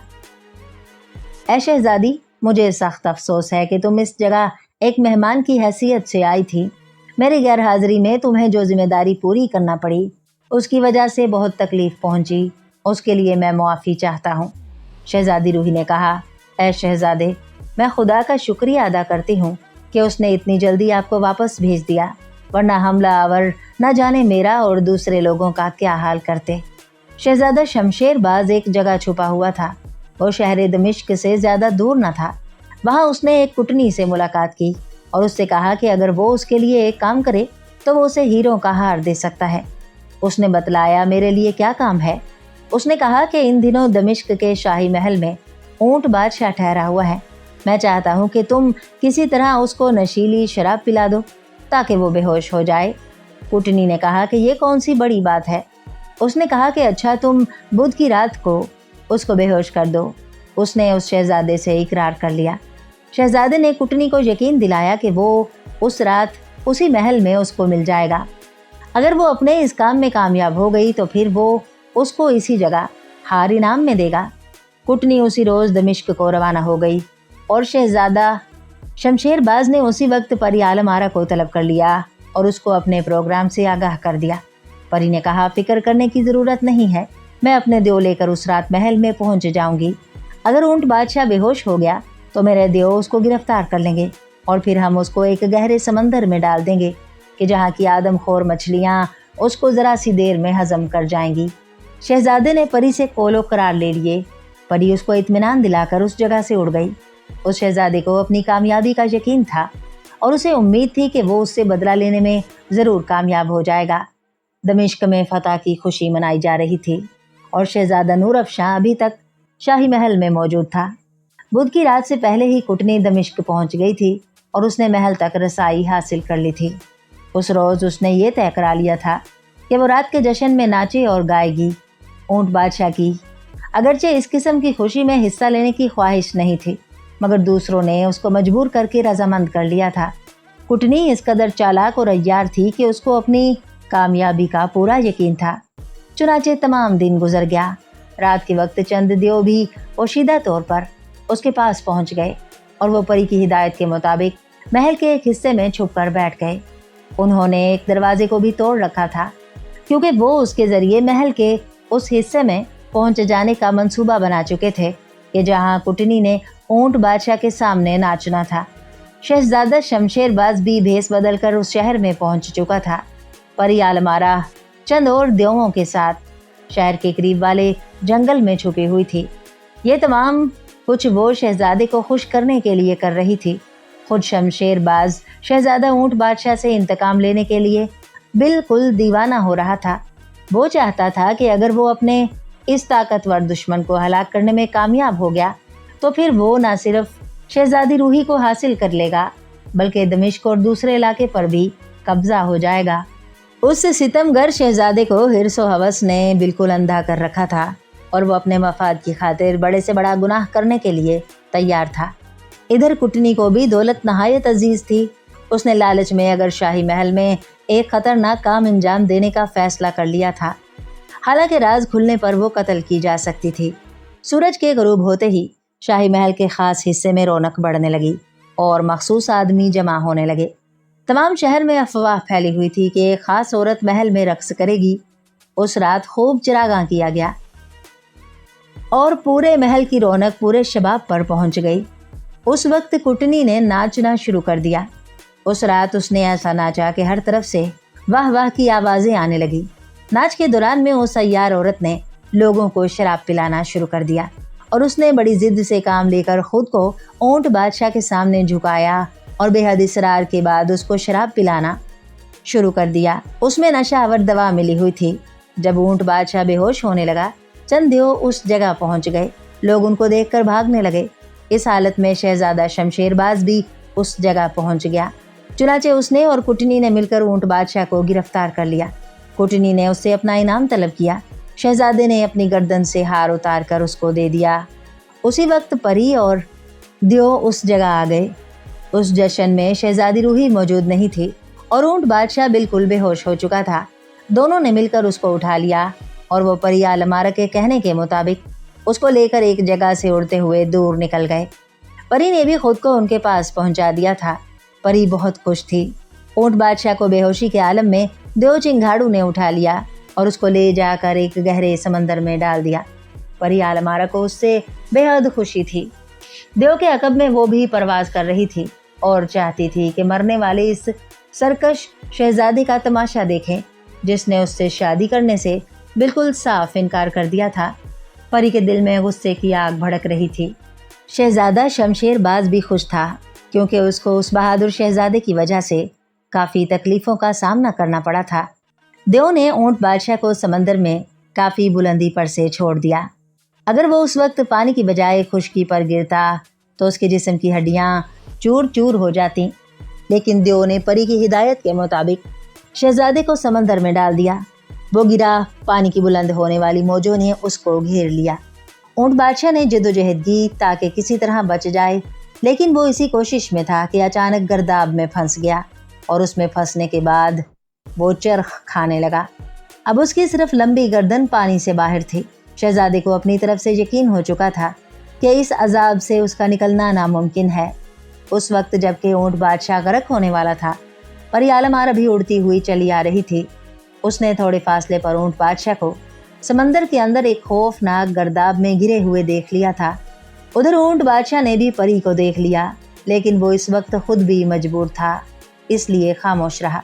ऐ शहजादी, मुझे सख्त अफसोस है कि तुम इस जगह एक मेहमान की हैसियत से आई थी। मेरी गैर हाजिरी में तुम्हें जो जिम्मेदारी पूरी करना पड़ी, उसकी वजह से बहुत तकलीफ़ पहुंची, उसके लिए मैं मुआफ़ी चाहता हूँ। शहजादी रूही ने कहा, ऐ शहजादे, मैं खुदा का शुक्रिया अदा करती हूँ कि उसने इतनी जल्दी आपको वापस भेज दिया, वरना हमला आवर न जाने मेरा और दूसरे लोगों का क्या हाल करते। शहजादा शमशेरबाज एक जगह छुपा हुआ था। वो शहर दमिश्क से ज़्यादा दूर न था। वहाँ उसने एक कुटनी से मुलाकात की और उससे कहा कि अगर वो उसके लिए एक काम करे तो वो उसे हीरों का हार दे सकता है। उसने बतलाया, मेरे लिए क्या काम है। उसने कहा कि इन दिनों दमिश्क के शाही महल में ऊंट बादशाह ठहरा हुआ है। मैं चाहता हूँ कि तुम किसी तरह उसको नशीली शराब पिला दो ताकि वो बेहोश हो जाए। कुटनी ने कहा कि ये कौन सी बड़ी बात है। उसने कहा कि अच्छा, तुम बुध की रात को उसको बेहोश कर दो। उसने उस शहजादे से इकरार कर लिया। शहजादे ने कुटनी को यकीन दिलाया कि वो उस रात उसी महल में उसको मिल जाएगा। अगर वो अपने इस काम में कामयाब हो गई तो फिर वो उसको इसी जगह हार इनाम में देगा। कुटनी उसी रोज़ दमिश्क को रवाना हो गई और शहजादा शमशेरबाज ने उसी वक्त परी आलम आरा को तलब कर लिया और उसको अपने प्रोग्राम से आगाह कर दिया। परी ने कहा, फिक्र करने की ज़रूरत नहीं है, मैं अपने देव लेकर उस रात महल में पहुंच जाऊंगी। अगर ऊंट बादशाह बेहोश हो गया तो मेरे देव उसको गिरफ्तार कर लेंगे और फिर हम उसको एक गहरे समंदर में डाल देंगे कि जहाँ की आदमखोर मछलियाँ उसको ज़रा सी देर में हजम कर जाएंगी। शहजादे ने परी से कोलो करार ले लिए परी उसको इत्मीनान दिलाकर उस जगह से उड़ गई। उस शहजादे को अपनी कामयाबी का यकीन था और उसे उम्मीद थी कि वो उससे बदला लेने में ज़रूर कामयाब हो जाएगा। दमिश्क में फतह की खुशी मनाई जा रही थी और शहजादा नूर अफशां अभी तक शाही महल में मौजूद था। बुध की रात से पहले ही कुटनी दमिश्क पहुंच गई थी और उसने महल तक रसाई हासिल कर ली थी। उस रोज़ उसने ये तय करा लिया था कि वो रात के जश्न में नाचे और गाएगी। ऊंट बादशाह की अगरचे इस किस्म की खुशी में हिस्सा लेने की ख्वाहिश नहीं थी, मगर दूसरों ने उसको मजबूर करके रजामंद कर लिया था। कुटनी इस कदर चालाक और अय्यार थी कि उसको अपनी कामयाबी का पूरा यकीन था। चुनाचे तमाम दिन गुजर गया। रात के वक्त चंद देव भी पोशीदा तौर पर उसके पास पहुंच गए और वो परी की हिदायत के मुताबिक महल के एक हिस्से में छुप कर बैठ गए। उन्होंने एक दरवाजे को भी तोड़ रखा था क्योंकि वो उसके जरिए महल के उस हिस्से में पहुंच जाने का मंसूबा बना चुके थे कि जहां कुटनी ने ऊंट बादशाह के सामने नाचना था। शहजादा शमशेरबाज भी भेस बदल कर उस शहर में पहुंच चुका था। परी आलमारा चंद और देवों के साथ शहर के करीब वाले जंगल में छुपी हुई थी। ये तमाम कुछ वो शहजादे को खुश करने के लिए कर रही थी। खुद शमशेरबाज शहजादा ऊंट बादशाह से इंतकाम लेने के लिए बिल्कुल दीवाना हो रहा था। वो चाहता था कि अगर वो अपने इस ताकतवर दुश्मन को हलाक करने में कामयाब हो गया तो फिर वो न सिर्फ शहजादी रूही को हासिल कर लेगा बल्कि दमिश्क और दूसरे इलाके पर भी कब्जा हो जाएगा। उस सितमगर शहजादे को हिर्स व हवस ने बिल्कुल अंधा कर रखा था और वो अपने मफाद की खातिर बड़े से बड़ा गुनाह करने के लिए तैयार था। इधर कुटनी को भी दौलत नहायत अजीज थी। उसने लालच में अगर शाही महल में एक खतरनाक काम अंजाम देने का फैसला कर लिया था। हालांकि राज खुलने पर वो कत्ल की जा सकती थी। सूरज के गरूब होते ही शाही महल के खास हिस्से में रौनक बढ़ने लगी और मखसूस आदमी जमा होने लगे। तमाम शहर में अफवाह फैली हुई थी कि एक खास औरत महल में रक्स करेगी। उस रात खूब चिरागां किया गया और पूरे महल की रौनक पूरे शबाब पर पहुंच गई। उस वक्त कुटनी ने नाचना शुरू कर दिया। उस रात उसने ऐसा नाचा कि हर तरफ से वाह वाह की आवाज़ें आने लगी। नाच के दौरान में उस अय्यार औरत ने लोगों को शराब पिलाना शुरू कर दिया और उसने बड़ी जिद से काम लेकर खुद को ऊंट बादशाह के सामने झुकाया और बेहद इसरार के बाद उसको शराब पिलाना शुरू कर दिया। उसमें नशावर दवा मिली हुई थी। जब ऊंट बादशाह बेहोश होने लगा, चंद देव उस जगह पहुंच गए। लोग उनको देखकर भागने लगे। इस हालत में शहजादा शमशेरबाज भी उस जगह पहुंच गया। चुनाचे उसने और कुटनी ने मिलकर ऊंट बादशाह को गिरफ्तार कर लिया। कुटनी ने उससे अपना इनाम तलब किया। शहजादे ने अपनी गर्दन से हार उतार कर उसको दे दिया। उसी वक्त परी और देव उस जगह आ गए। उस जश्न में शहजादी रूही मौजूद नहीं थी और ऊंट बादशाह बिल्कुल बेहोश हो चुका था। दोनों ने मिलकर उसको उठा लिया और वो परी आलमारा के कहने के मुताबिक उसको लेकर एक जगह से उड़ते हुए दूर निकल गए। परी ने भी खुद को उनके पास पहुंचा दिया था। परी बहुत खुश थी। ऊंट बादशाह को बेहोशी के आलम में देव चिंगाड़ू ने उठा लिया और उसको ले जाकर एक गहरे समंदर में डाल दिया। परी आलमारा को उससे बेहद खुशी थी। देव के अकब में वो भी परवाज कर रही थी और चाहती थी कि मरने वाले इस सरकश शहजादी का तमाशा देखें जिसने उससे शादी करने से बिल्कुल साफ इनकार कर दिया था। परी के दिल में गुस्से की आग भड़क रही थी। शहजादा शमशेरबाज भी खुश था क्योंकि उसको उस बहादुर शहजादे की वजह से काफ़ी तकलीफ़ों का सामना करना पड़ा था। देव ने ऊंट बादशाह को समंदर में काफ़ी बुलंदी पर से छोड़ दिया। अगर वो उस वक्त पानी की बजाय खुश्की पर गिरता तो उसके जिस्म की हड्डियाँ चूर चूर हो जाती, लेकिन देव ने परी की हिदायत के मुताबिक शहजादे को समंदर में डाल दिया। वो गिरा, पानी की बुलंद होने वाली मौजों ने उसको घेर लिया। ऊंट बादशाह ने जद्दोजहद की ताकि किसी तरह बच जाए, लेकिन वो इसी कोशिश में था कि अचानक गर्दाब में फंस गया और उसमें फंसने के बाद वो चरख खाने लगा। अब उसकी सिर्फ लंबी गर्दन पानी से बाहर थी। शहजादे को अपनी तरफ से यकीन हो चुका था कि इस अजाब से उसका निकलना नामुमकिन है। उस वक्त जबकि ऊंट बादशाह गर्क होने वाला था, परी आलमार भी उड़ती हुई चली आ रही थी। उसने थोड़े फासले पर ऊंट बादशाह को समंदर के अंदर एक खौफनाक गर्दाब में गिरे हुए देख लिया था। उधर ऊंट बादशाह ने भी परी को देख लिया, लेकिन वो इस वक्त खुद भी मजबूर था, इसलिए खामोश रहा।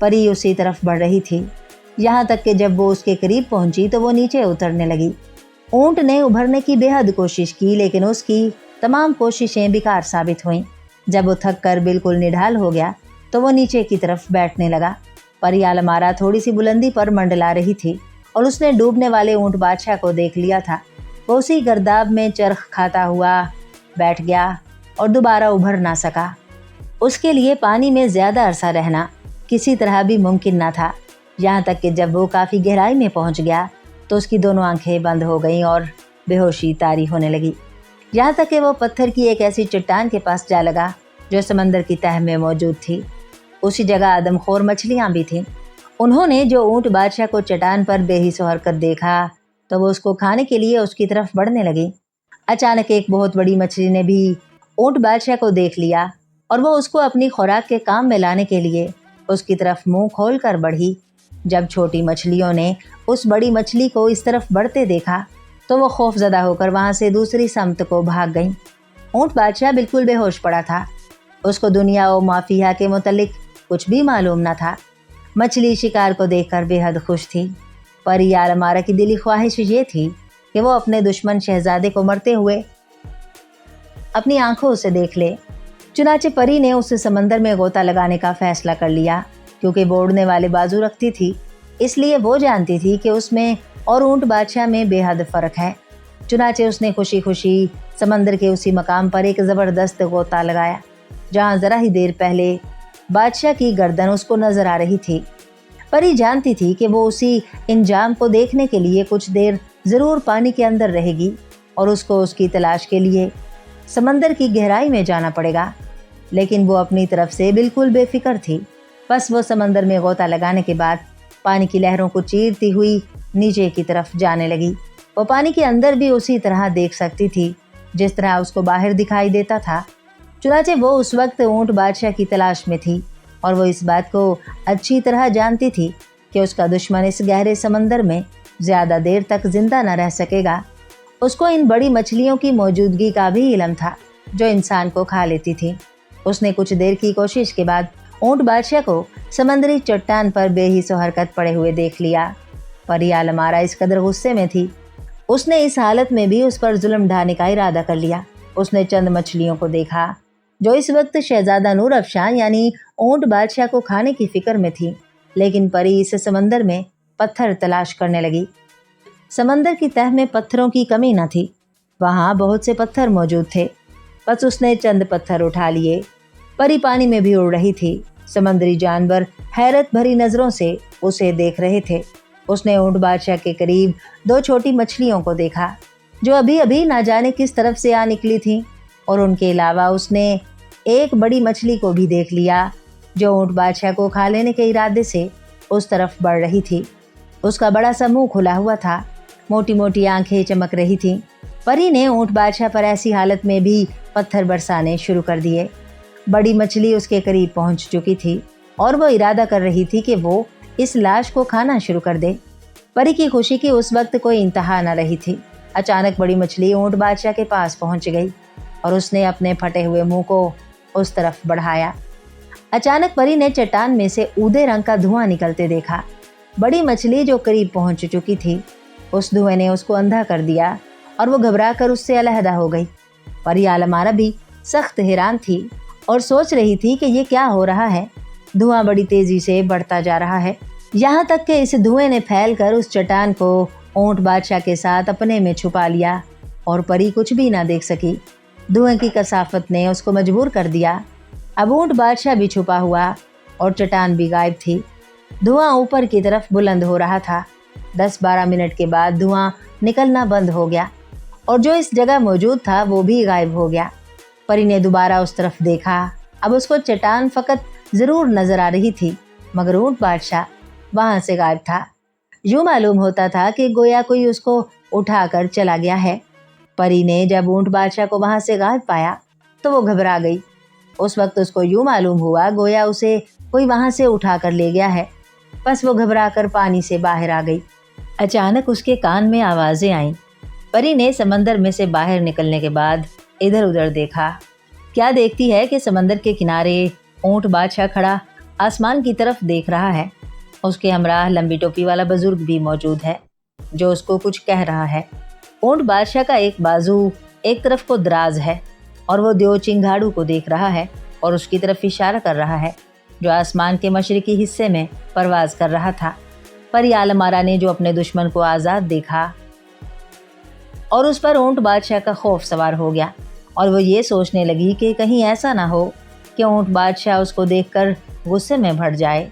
परी उसी तरफ बढ़ रही थी, यहाँ तक कि जब वो उसके करीब पहुंची तो वो नीचे उतरने लगी। ऊंट ने उभरने की बेहद कोशिश की, लेकिन उसकी तमाम कोशिशें बेकार साबित हुईं। जब वो थक कर बिल्कुल निढाल हो गया तो वो नीचे की तरफ बैठने लगा। परी आलमारा थोड़ी सी बुलंदी पर मंडला रही थी और उसने डूबने वाले ऊंट बादशाह को देख लिया था। वो उसी गर्दाब में चरख खाता हुआ बैठ गया और दोबारा उभर ना सका। उसके लिए पानी में ज्यादा अरसा रहना किसी तरह भी मुमकिन ना था। यहाँ तक कि जब वो काफी गहराई में पहुंच गया तो उसकी दोनों आंखें बंद हो गईं और बेहोशी तारी होने लगी। यहाँ तक कि वो पत्थर की एक ऐसी चट्टान के पास जा लगा जो समंदर की तह में मौजूद थी। उसी जगह आदमखोर मछलियां भी थीं। उन्होंने जो ऊंट बादशाह को चट्टान पर बेहिस हरकत देखा तो वो उसको खाने के लिए उसकी तरफ बढ़ने लगी। अचानक एक बहुत बड़ी मछली ने भी ऊंट बादशाह को देख लिया और वो उसको अपनी खुराक के काम में लाने के लिए उसकी तरफ मुंह खोल कर बढ़ी। जब छोटी मछलियों ने उस बड़ी मछली को इस तरफ बढ़ते देखा तो वो खौफजदा होकर वहां से दूसरी समत को भाग गईं। ऊंट बादशाह बिल्कुल बेहोश पड़ा था। उसको दुनिया और माफिया के मुतल्लिक कुछ भी मालूम न था। मछली शिकार को देखकर बेहद खुश थी। परी आलमारा की दिली ख्वाहिश ये थी कि वो अपने दुश्मन शहजादे को मरते हुए अपनी आंखों से देख ले। चुनाचे परी ने उस समंदर में गोता लगाने का फैसला कर लिया। क्योंकि वो उड़ने वाले बाजू रखती थी इसलिए वो जानती थी कि उसमें और ऊंट बादशाह में बेहद फर्क है। चुनाचे उसने खुशी खुशी समंदर के उसी मकाम पर एक ज़बरदस्त गोता लगाया जहाँ ज़रा ही देर पहले बादशाह की गर्दन उसको नजर आ रही थी। परी जानती थी कि वो उसी इंजाम को देखने के लिए कुछ देर ज़रूर पानी के अंदर रहेगी और उसको उसकी तलाश के लिए समंदर की गहराई में जाना पड़ेगा। लेकिन वो अपनी तरफ से बिल्कुल बेफिक्र थी। बस वो समंदर में गोता लगाने के बाद पानी की लहरों को चीरती हुई नीचे की तरफ जाने लगी। वो पानी के अंदर भी उसी तरह देख सकती थी जिस तरह उसको बाहर दिखाई देता था। चुनाचे वो उस वक्त ऊंट बादशाह की तलाश में थी और वो इस बात को अच्छी तरह जानती थी कि उसका दुश्मन इस गहरे समंदर में ज़्यादा देर तक जिंदा न रह सकेगा। उसको इन बड़ी मछलियों की मौजूदगी का भी इल्म था जो इंसान को खा लेती थी। उसने कुछ देर की कोशिश के बाद ऊंट बादशाह को समंदरी चट्टान पर बेहिस हरकत पड़े हुए देख लिया। परी आलमारा इस कदर गुस्से में थी उसने इस हालत में भी उस पर जुल्म ढाने का इरादा कर लिया। उसने चंद मछलियों को देखा जो इस वक्त शहजादा नूर अफशान यानी ऊंट बादशाह को खाने की फिक्र में थी। लेकिन परी इस समंदर में पत्थर तलाश करने लगी। समंदर की तह में पत्थरों की कमी न थी। वहाँ बहुत से पत्थर मौजूद थे। बस उसने चंद पत्थर उठा लिए। परी पानी में भी उड़ रही थी। समंदरी जानवर हैरत भरी नजरों से उसे देख रहे थे। उसने ऊंट बादशाह के करीब दो छोटी मछलियों को देखा जो अभी अभी ना जाने किस तरफ से आ निकली थीं और उनके अलावा उसने एक बड़ी मछली को भी देख लिया जो ऊंट बादशाह को खा लेने के इरादे से उस तरफ बढ़ रही थी। उसका बड़ा सा मुंह खुला हुआ था। मोटी मोटी आंखें चमक रही थीं। परी ने ऊंट बादशाह पर ऐसी हालत में भी पत्थर बरसाने शुरू कर दिए। बड़ी मछली उसके करीब पहुंच चुकी थी और वो इरादा कर रही थी कि वो इस लाश को खाना शुरू कर दे। परी की खुशी की उस वक्त कोई इंतहा न रही थी। अचानक बड़ी मछली ऊंट बादशाह के पास पहुंच गई और उसने अपने फटे हुए मुंह को उस तरफ बढ़ाया। अचानक परी ने चट्टान में से ऊदे रंग का धुआं निकलते देखा। बड़ी मछली जो करीब पहुंच चुकी थी उस धुएं ने उसको अंधा कर दिया और वो घबरा कर उससे अलहदा हो गई। परी आलमारा भी सख्त हैरान थी और सोच रही थी कि ये क्या हो रहा है। धुआं बड़ी तेजी से बढ़ता जा रहा है, यहाँ तक कि इस धुएं ने फैलकर उस चट्टान को ऊंट बादशाह के साथ अपने में छुपा लिया और परी कुछ भी ना देख सकी। धुएं की कसाफत ने उसको मजबूर कर दिया। अब ऊंट बादशाह भी छुपा हुआ और चट्टान भी गायब थी। धुआं ऊपर की तरफ बुलंद हो रहा था। 10-12 मिनट के बाद धुआं निकलना बंद हो गया और जो इस जगह मौजूद था वो भी गायब हो गया। परी ने दोबारा उस तरफ देखा। अब उसको चट्टान फकत जरूर नजर आ रही थी मगर ऊंट बादशाह वहां से गायब था। यूं मालूम होता था कि गोया कोई उसको उठाकर चला गया है। परी ने जब ऊंट बादशाह को वहां से गायब पाया तो वो घबरा गई। उस वक्त उसको यूं मालूम हुआ गोया उसे कोई वहां से उठा कर ले गया है। बस वो घबरा कर पानी से बाहर आ गई। अचानक उसके कान में आवाजें आईं। परी ने समंदर में से बाहर निकलने के बाद इधर उधर देखा। क्या देखती है कि समंदर के किनारे ऊंट बादशाह खड़ा आसमान की तरफ देख रहा है। उसके हमराह लंबी टोपी वाला बुजुर्ग भी मौजूद है जो उसको कुछ कह रहा है। ऊंट बादशाह का एक बाजू एक तरफ को दराज है और वो देव चिंगाड़ू को देख रहा है और उसकी तरफ इशारा कर रहा है, जो आसमान के मशरिकी हिस्से में परवाज कर रहा था। परी आलमारा ने जो अपने दुश्मन को आज़ाद देखा और उस पर ऊंट बादशाह का खौफ सवार हो गया और वो ये सोचने लगी कि कहीं ऐसा ना हो कि ऊंट बादशाह उसको देखकर गुस्से में भर जाए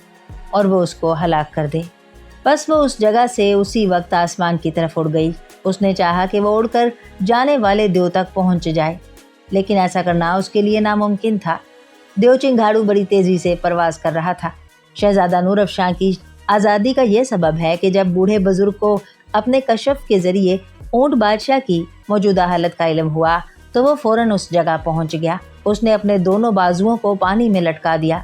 और वो उसको हलाक कर दे। बस वो उस जगह से उसी वक्त आसमान की तरफ उड़ गई। उसने चाहा कि वो उड़कर जाने वाले देव तक पहुंच जाए, लेकिन ऐसा करना उसके लिए नामुमकिन था। देव चिंगाड़ू बड़ी तेज़ी से परवास कर रहा था। शहजादा नूर अफशां की आज़ादी का ये सबब है कि जब बूढ़े बुजुर्ग को अपने कशफ के ज़रिए ऊंट बादशाह की मौजूदा हालत का इल्म हुआ तो वो फ़ौरन उस जगह पहुंच गया। उसने अपने दोनों बाजुओं को पानी में लटका दिया।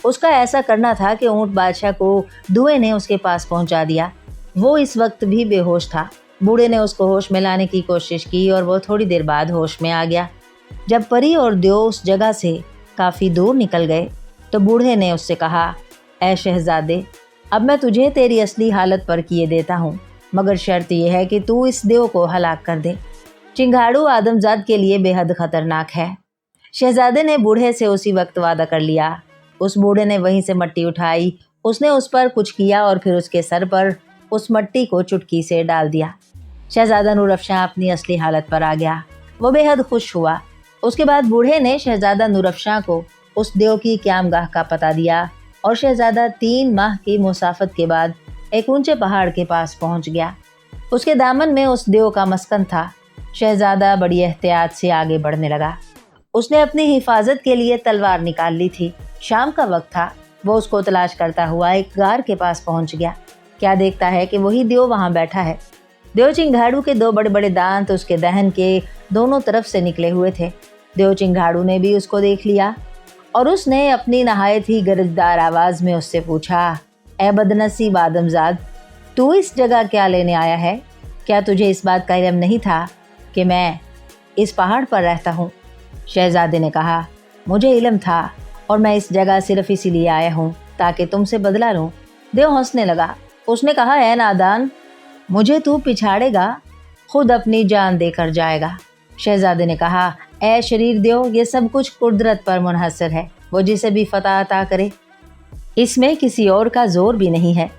उसका ऐसा करना था कि ऊंट बादशाह को धुएं ने उसके पास पहुंचा दिया। वो इस वक्त भी बेहोश था। बूढ़े ने उसको होश में लाने की कोशिश की और वो थोड़ी देर बाद होश में आ गया। जब परी और देव उस जगह से काफ़ी दूर निकल गए तो बूढ़े ने उससे कहा, ऐ शहजादे, अब मैं तुझे तेरी असली हालत पर किए देता हूँ, मगर शर्त यह है कि तू इस देव को हलाक कर दे। चिंगाड़ू आदमजाद के लिए बेहद खतरनाक है। शहजादे ने बूढ़े से उसी वक्त वादा कर लिया। उस बूढ़े ने वहीं से मट्टी उठाई, उसने उस पर कुछ किया और फिर उसके सर पर उस मट्टी को चुटकी से डाल दिया। शहजादा नूर अफशां अपनी असली हालत पर आ गया। वो बेहद खुश हुआ। उसके बाद बूढ़े ने शहजादा नूर अफशां को उस देव की क़यामगाह का पता दिया और शहजादा 3 माह की मुसाफत के बाद एक ऊंचे पहाड़ के पास पहुंच गया। उसके दामन में उस देव का मस्कन था। शहजादा बड़ी एहतियात से आगे बढ़ने लगा। उसने अपनी हिफाजत के लिए तलवार निकाल ली थी। शाम का वक्त था। वो उसको तलाश करता हुआ एक गार के पास पहुंच गया। क्या देखता है कि वही देव वहां बैठा है। देव चिंगाड़ू के 2 बड़े बड़े दांत उसके दहन के दोनों तरफ से निकले हुए थे। देव चिंगाड़ू ने भी उसको देख लिया और उसने अपनी नहायत ही गरजदार आवाज़ में उससे पूछा, ऐ बदनसीब आदमजाद, तू इस जगह क्या लेने आया है? क्या तुझे इस बात का इल्म नहीं था कि मैं इस पहाड़ पर रहता हूँ? शहजादे ने कहा, मुझे इल्म था और मैं इस जगह सिर्फ इसीलिए आया हूँ ताकि तुमसे बदला लूँ। देव हंसने लगा। उसने कहा, ऐ नादान, मुझे तू पिछाड़ेगा, खुद अपनी जान देकर जाएगा। शहजादे ने कहा, ऐ शरीर देव, ये सब कुछ कुदरत पर मुनहसर है, वो जिसे भी फतह अता करे। इसमें किसी और का जोर भी नहीं है।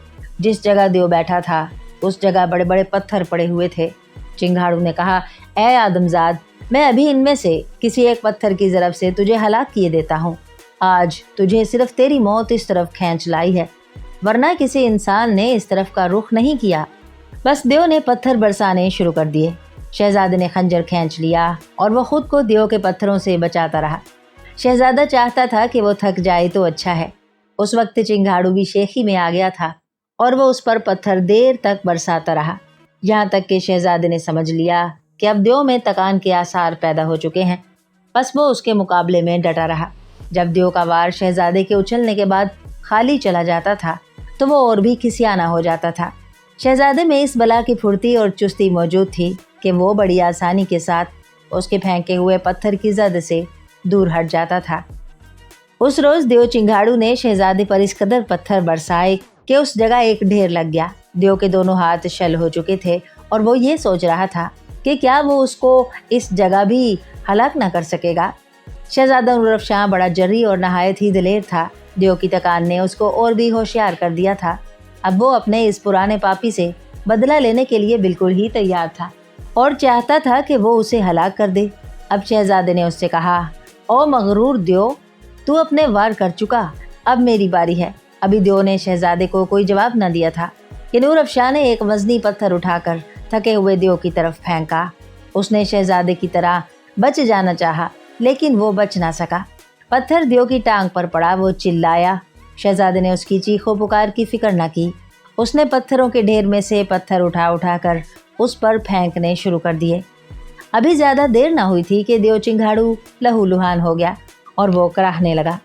जिस जगह देव बैठा था उस जगह बड़े बड़े पत्थर पड़े हुए थे। चिंगाड़ू ने कहा, ऐ आदमजाद, मैं अभी इनमें से किसी एक पत्थर की ज़रब से तुझे हलाक किए देता हूँ। आज तुझे सिर्फ तेरी मौत इस तरफ खींच लाई है, वरना किसी इंसान ने इस तरफ का रुख नहीं किया। बस देव ने पत्थर बरसाने शुरू कर दिए। शहजादे ने खंजर खींच लिया और वो खुद को देव के पत्थरों से बचाता रहा। शहजादा चाहता था कि वो थक जाए तो अच्छा है। उस वक्त चिंगाड़ू भी शेखी में आ गया था और वो उस पर पत्थर देर तक बरसाता रहा, यहाँ तक कि शहजादे ने समझ लिया कि अब देव में तकान के आसार पैदा हो चुके हैं। बस वो उसके मुकाबले में डटा रहा। जब देव का वार शहजादे के उछलने के बाद खाली चला जाता था तो वो और भी खिसियाना हो जाता था। शहजादे में इस बला की फुर्ती और चुस्ती मौजूद थी कि वो बड़ी आसानी के साथ उसके फेंके हुए पत्थर की जद से दूर हट जाता था। उस रोज़ देव चिंगाड़ू ने शहजादे पर इस कदर पत्थर बरसाए कि उस जगह एक ढेर लग गया। देव के दोनों हाथ शल हो चुके थे और वो ये सोच रहा था कि क्या वो उसको इस जगह भी हलाक न कर सकेगा। शहजादा नूर अफशां बड़ा जर्री और नहायत ही दिलेर था। देव की तकान ने उसको और भी होशियार कर दिया था। अब वो अपने इस पुराने पापी से बदला लेने के लिए बिल्कुल ही तैयार था और चाहता था कि वो उसे हलाक कर दे। अब शहजादे ने उससे कहा, ओ मगरूर देव, तू अपने वार कर चुका, अब मेरी बारी है। अभी देव ने शहजादे को कोई जवाब न दिया था कि नूर अफशां ने एक वजनी पत्थर उठाकर थके हुए देव की तरफ फेंका। उसने शहजादे की तरह बच जाना चाहा, लेकिन वो बच ना सका। पत्थर देव की टांग पर पड़ा। वो चिल्लाया। शहजादे ने उसकी चीखों पुकार की फिक्र न की। उसने पत्थरों के ढेर में से पत्थर उठा उठा कर उस पर फेंकने शुरू कर दिए। अभी ज़्यादा देर न हुई थी कि देव चिंगाड़ू लहूलुहान हो गया और वो कराहने लगा।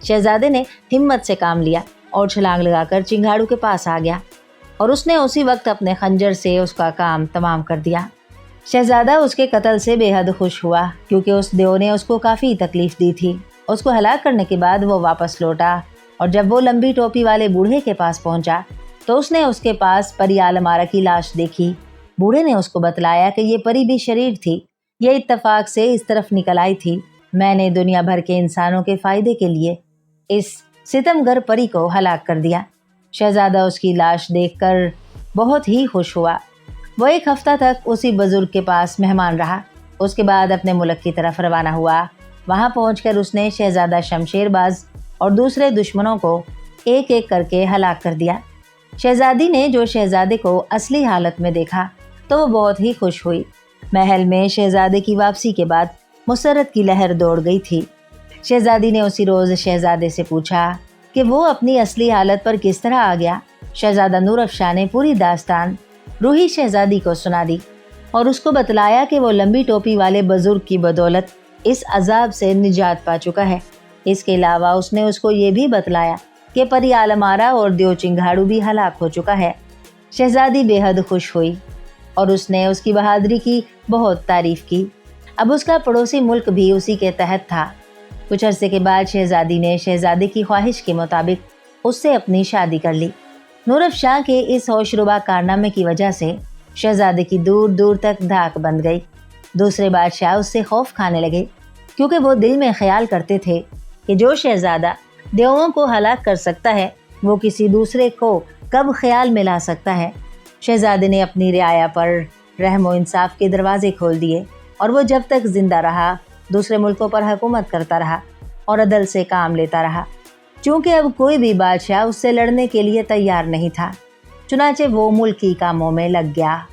शहजादे ने हिम्मत से काम लिया और छलांग लगाकर चिंगाड़ू के पास आ गया और उसने उसी वक्त अपने खंजर से उसका काम तमाम कर दिया। शहजादा उसके कत्ल से बेहद खुश हुआ क्योंकि उस देव ने उसको काफ़ी तकलीफ़ दी थी। उसको हलाक करने के बाद वो वापस लौटा और जब वो लंबी टोपी वाले बूढ़े के पास पहुंचा तो उसने उसके पास परी आलमारा की लाश देखी बूढ़े ने उसको बतलाया कि ये परी भी शरीर थी, ये इत्तेफाक से इस तरफ निकल आई थी। मैंने दुनिया भर के इंसानों के फायदे के लिए इस सितमगर परी को हलाक कर दिया। शहजादा उसकी लाश देखकर बहुत ही खुश हुआ। वो 1 हफ्ता तक उसी बुजुर्ग के पास मेहमान रहा। उसके बाद अपने मुल्क की तरफ रवाना हुआ। वहां पहुंचकर उसने शहजादा शमशेरबाज और दूसरे दुश्मनों को एक एक करके हलाक कर दिया। शहजादी ने जो शहजादे को असली हालत में देखा तो वो बहुत ही खुश हुई। महल में शहजादे की वापसी के बाद मुसर्रत की लहर दौड़ गई थी। शहजादी ने उसी रोज़ शहजादे से पूछा कि वो अपनी असली हालत पर किस तरह आ गया। शहजादा नूर अफशां ने पूरी दास्तान रूही शहजादी को सुना दी और उसको बतलाया कि वो लंबी टोपी वाले बुजुर्ग की बदौलत इस अजाब से निजात पा चुका है। इसके अलावा उसने उसको ये भी बतलाया कि परी आलमारा और देव चिंगाड़ू भी हलाक हो चुका है। शहजादी बेहद खुश हुई और उसने उसकी बहादुरी की बहुत तारीफ की। अब उसका पड़ोसी मुल्क भी उसी के तहत था। कुछ अरसे के बाद शहजादी ने शहजादे की ख्वाहिश के मुताबिक उससे अपनी शादी कर ली। नूर अफशां के इस होशरुबा कारनामे की वजह से शहजादे की दूर दूर तक धाक बंध गई। दूसरे बादशाह उससे खौफ खाने लगे क्योंकि वो दिल में ख्याल करते थे कि जो शहजादा देवों को हलाक कर सकता है वो किसी दूसरे को कब ख्याल में ला सकता है। शहजादे ने अपनी रियाया पर रहम व इंसाफ के दरवाजे खोल दिए और वो जब तक जिंदा रहा दूसरे मुल्कों पर हुकूमत करता रहा और अदल से काम लेता रहा। चूँकि अब कोई भी बादशाह उससे लड़ने के लिए तैयार नहीं था, चुनाचे वो मुल्की कामों में लग गया।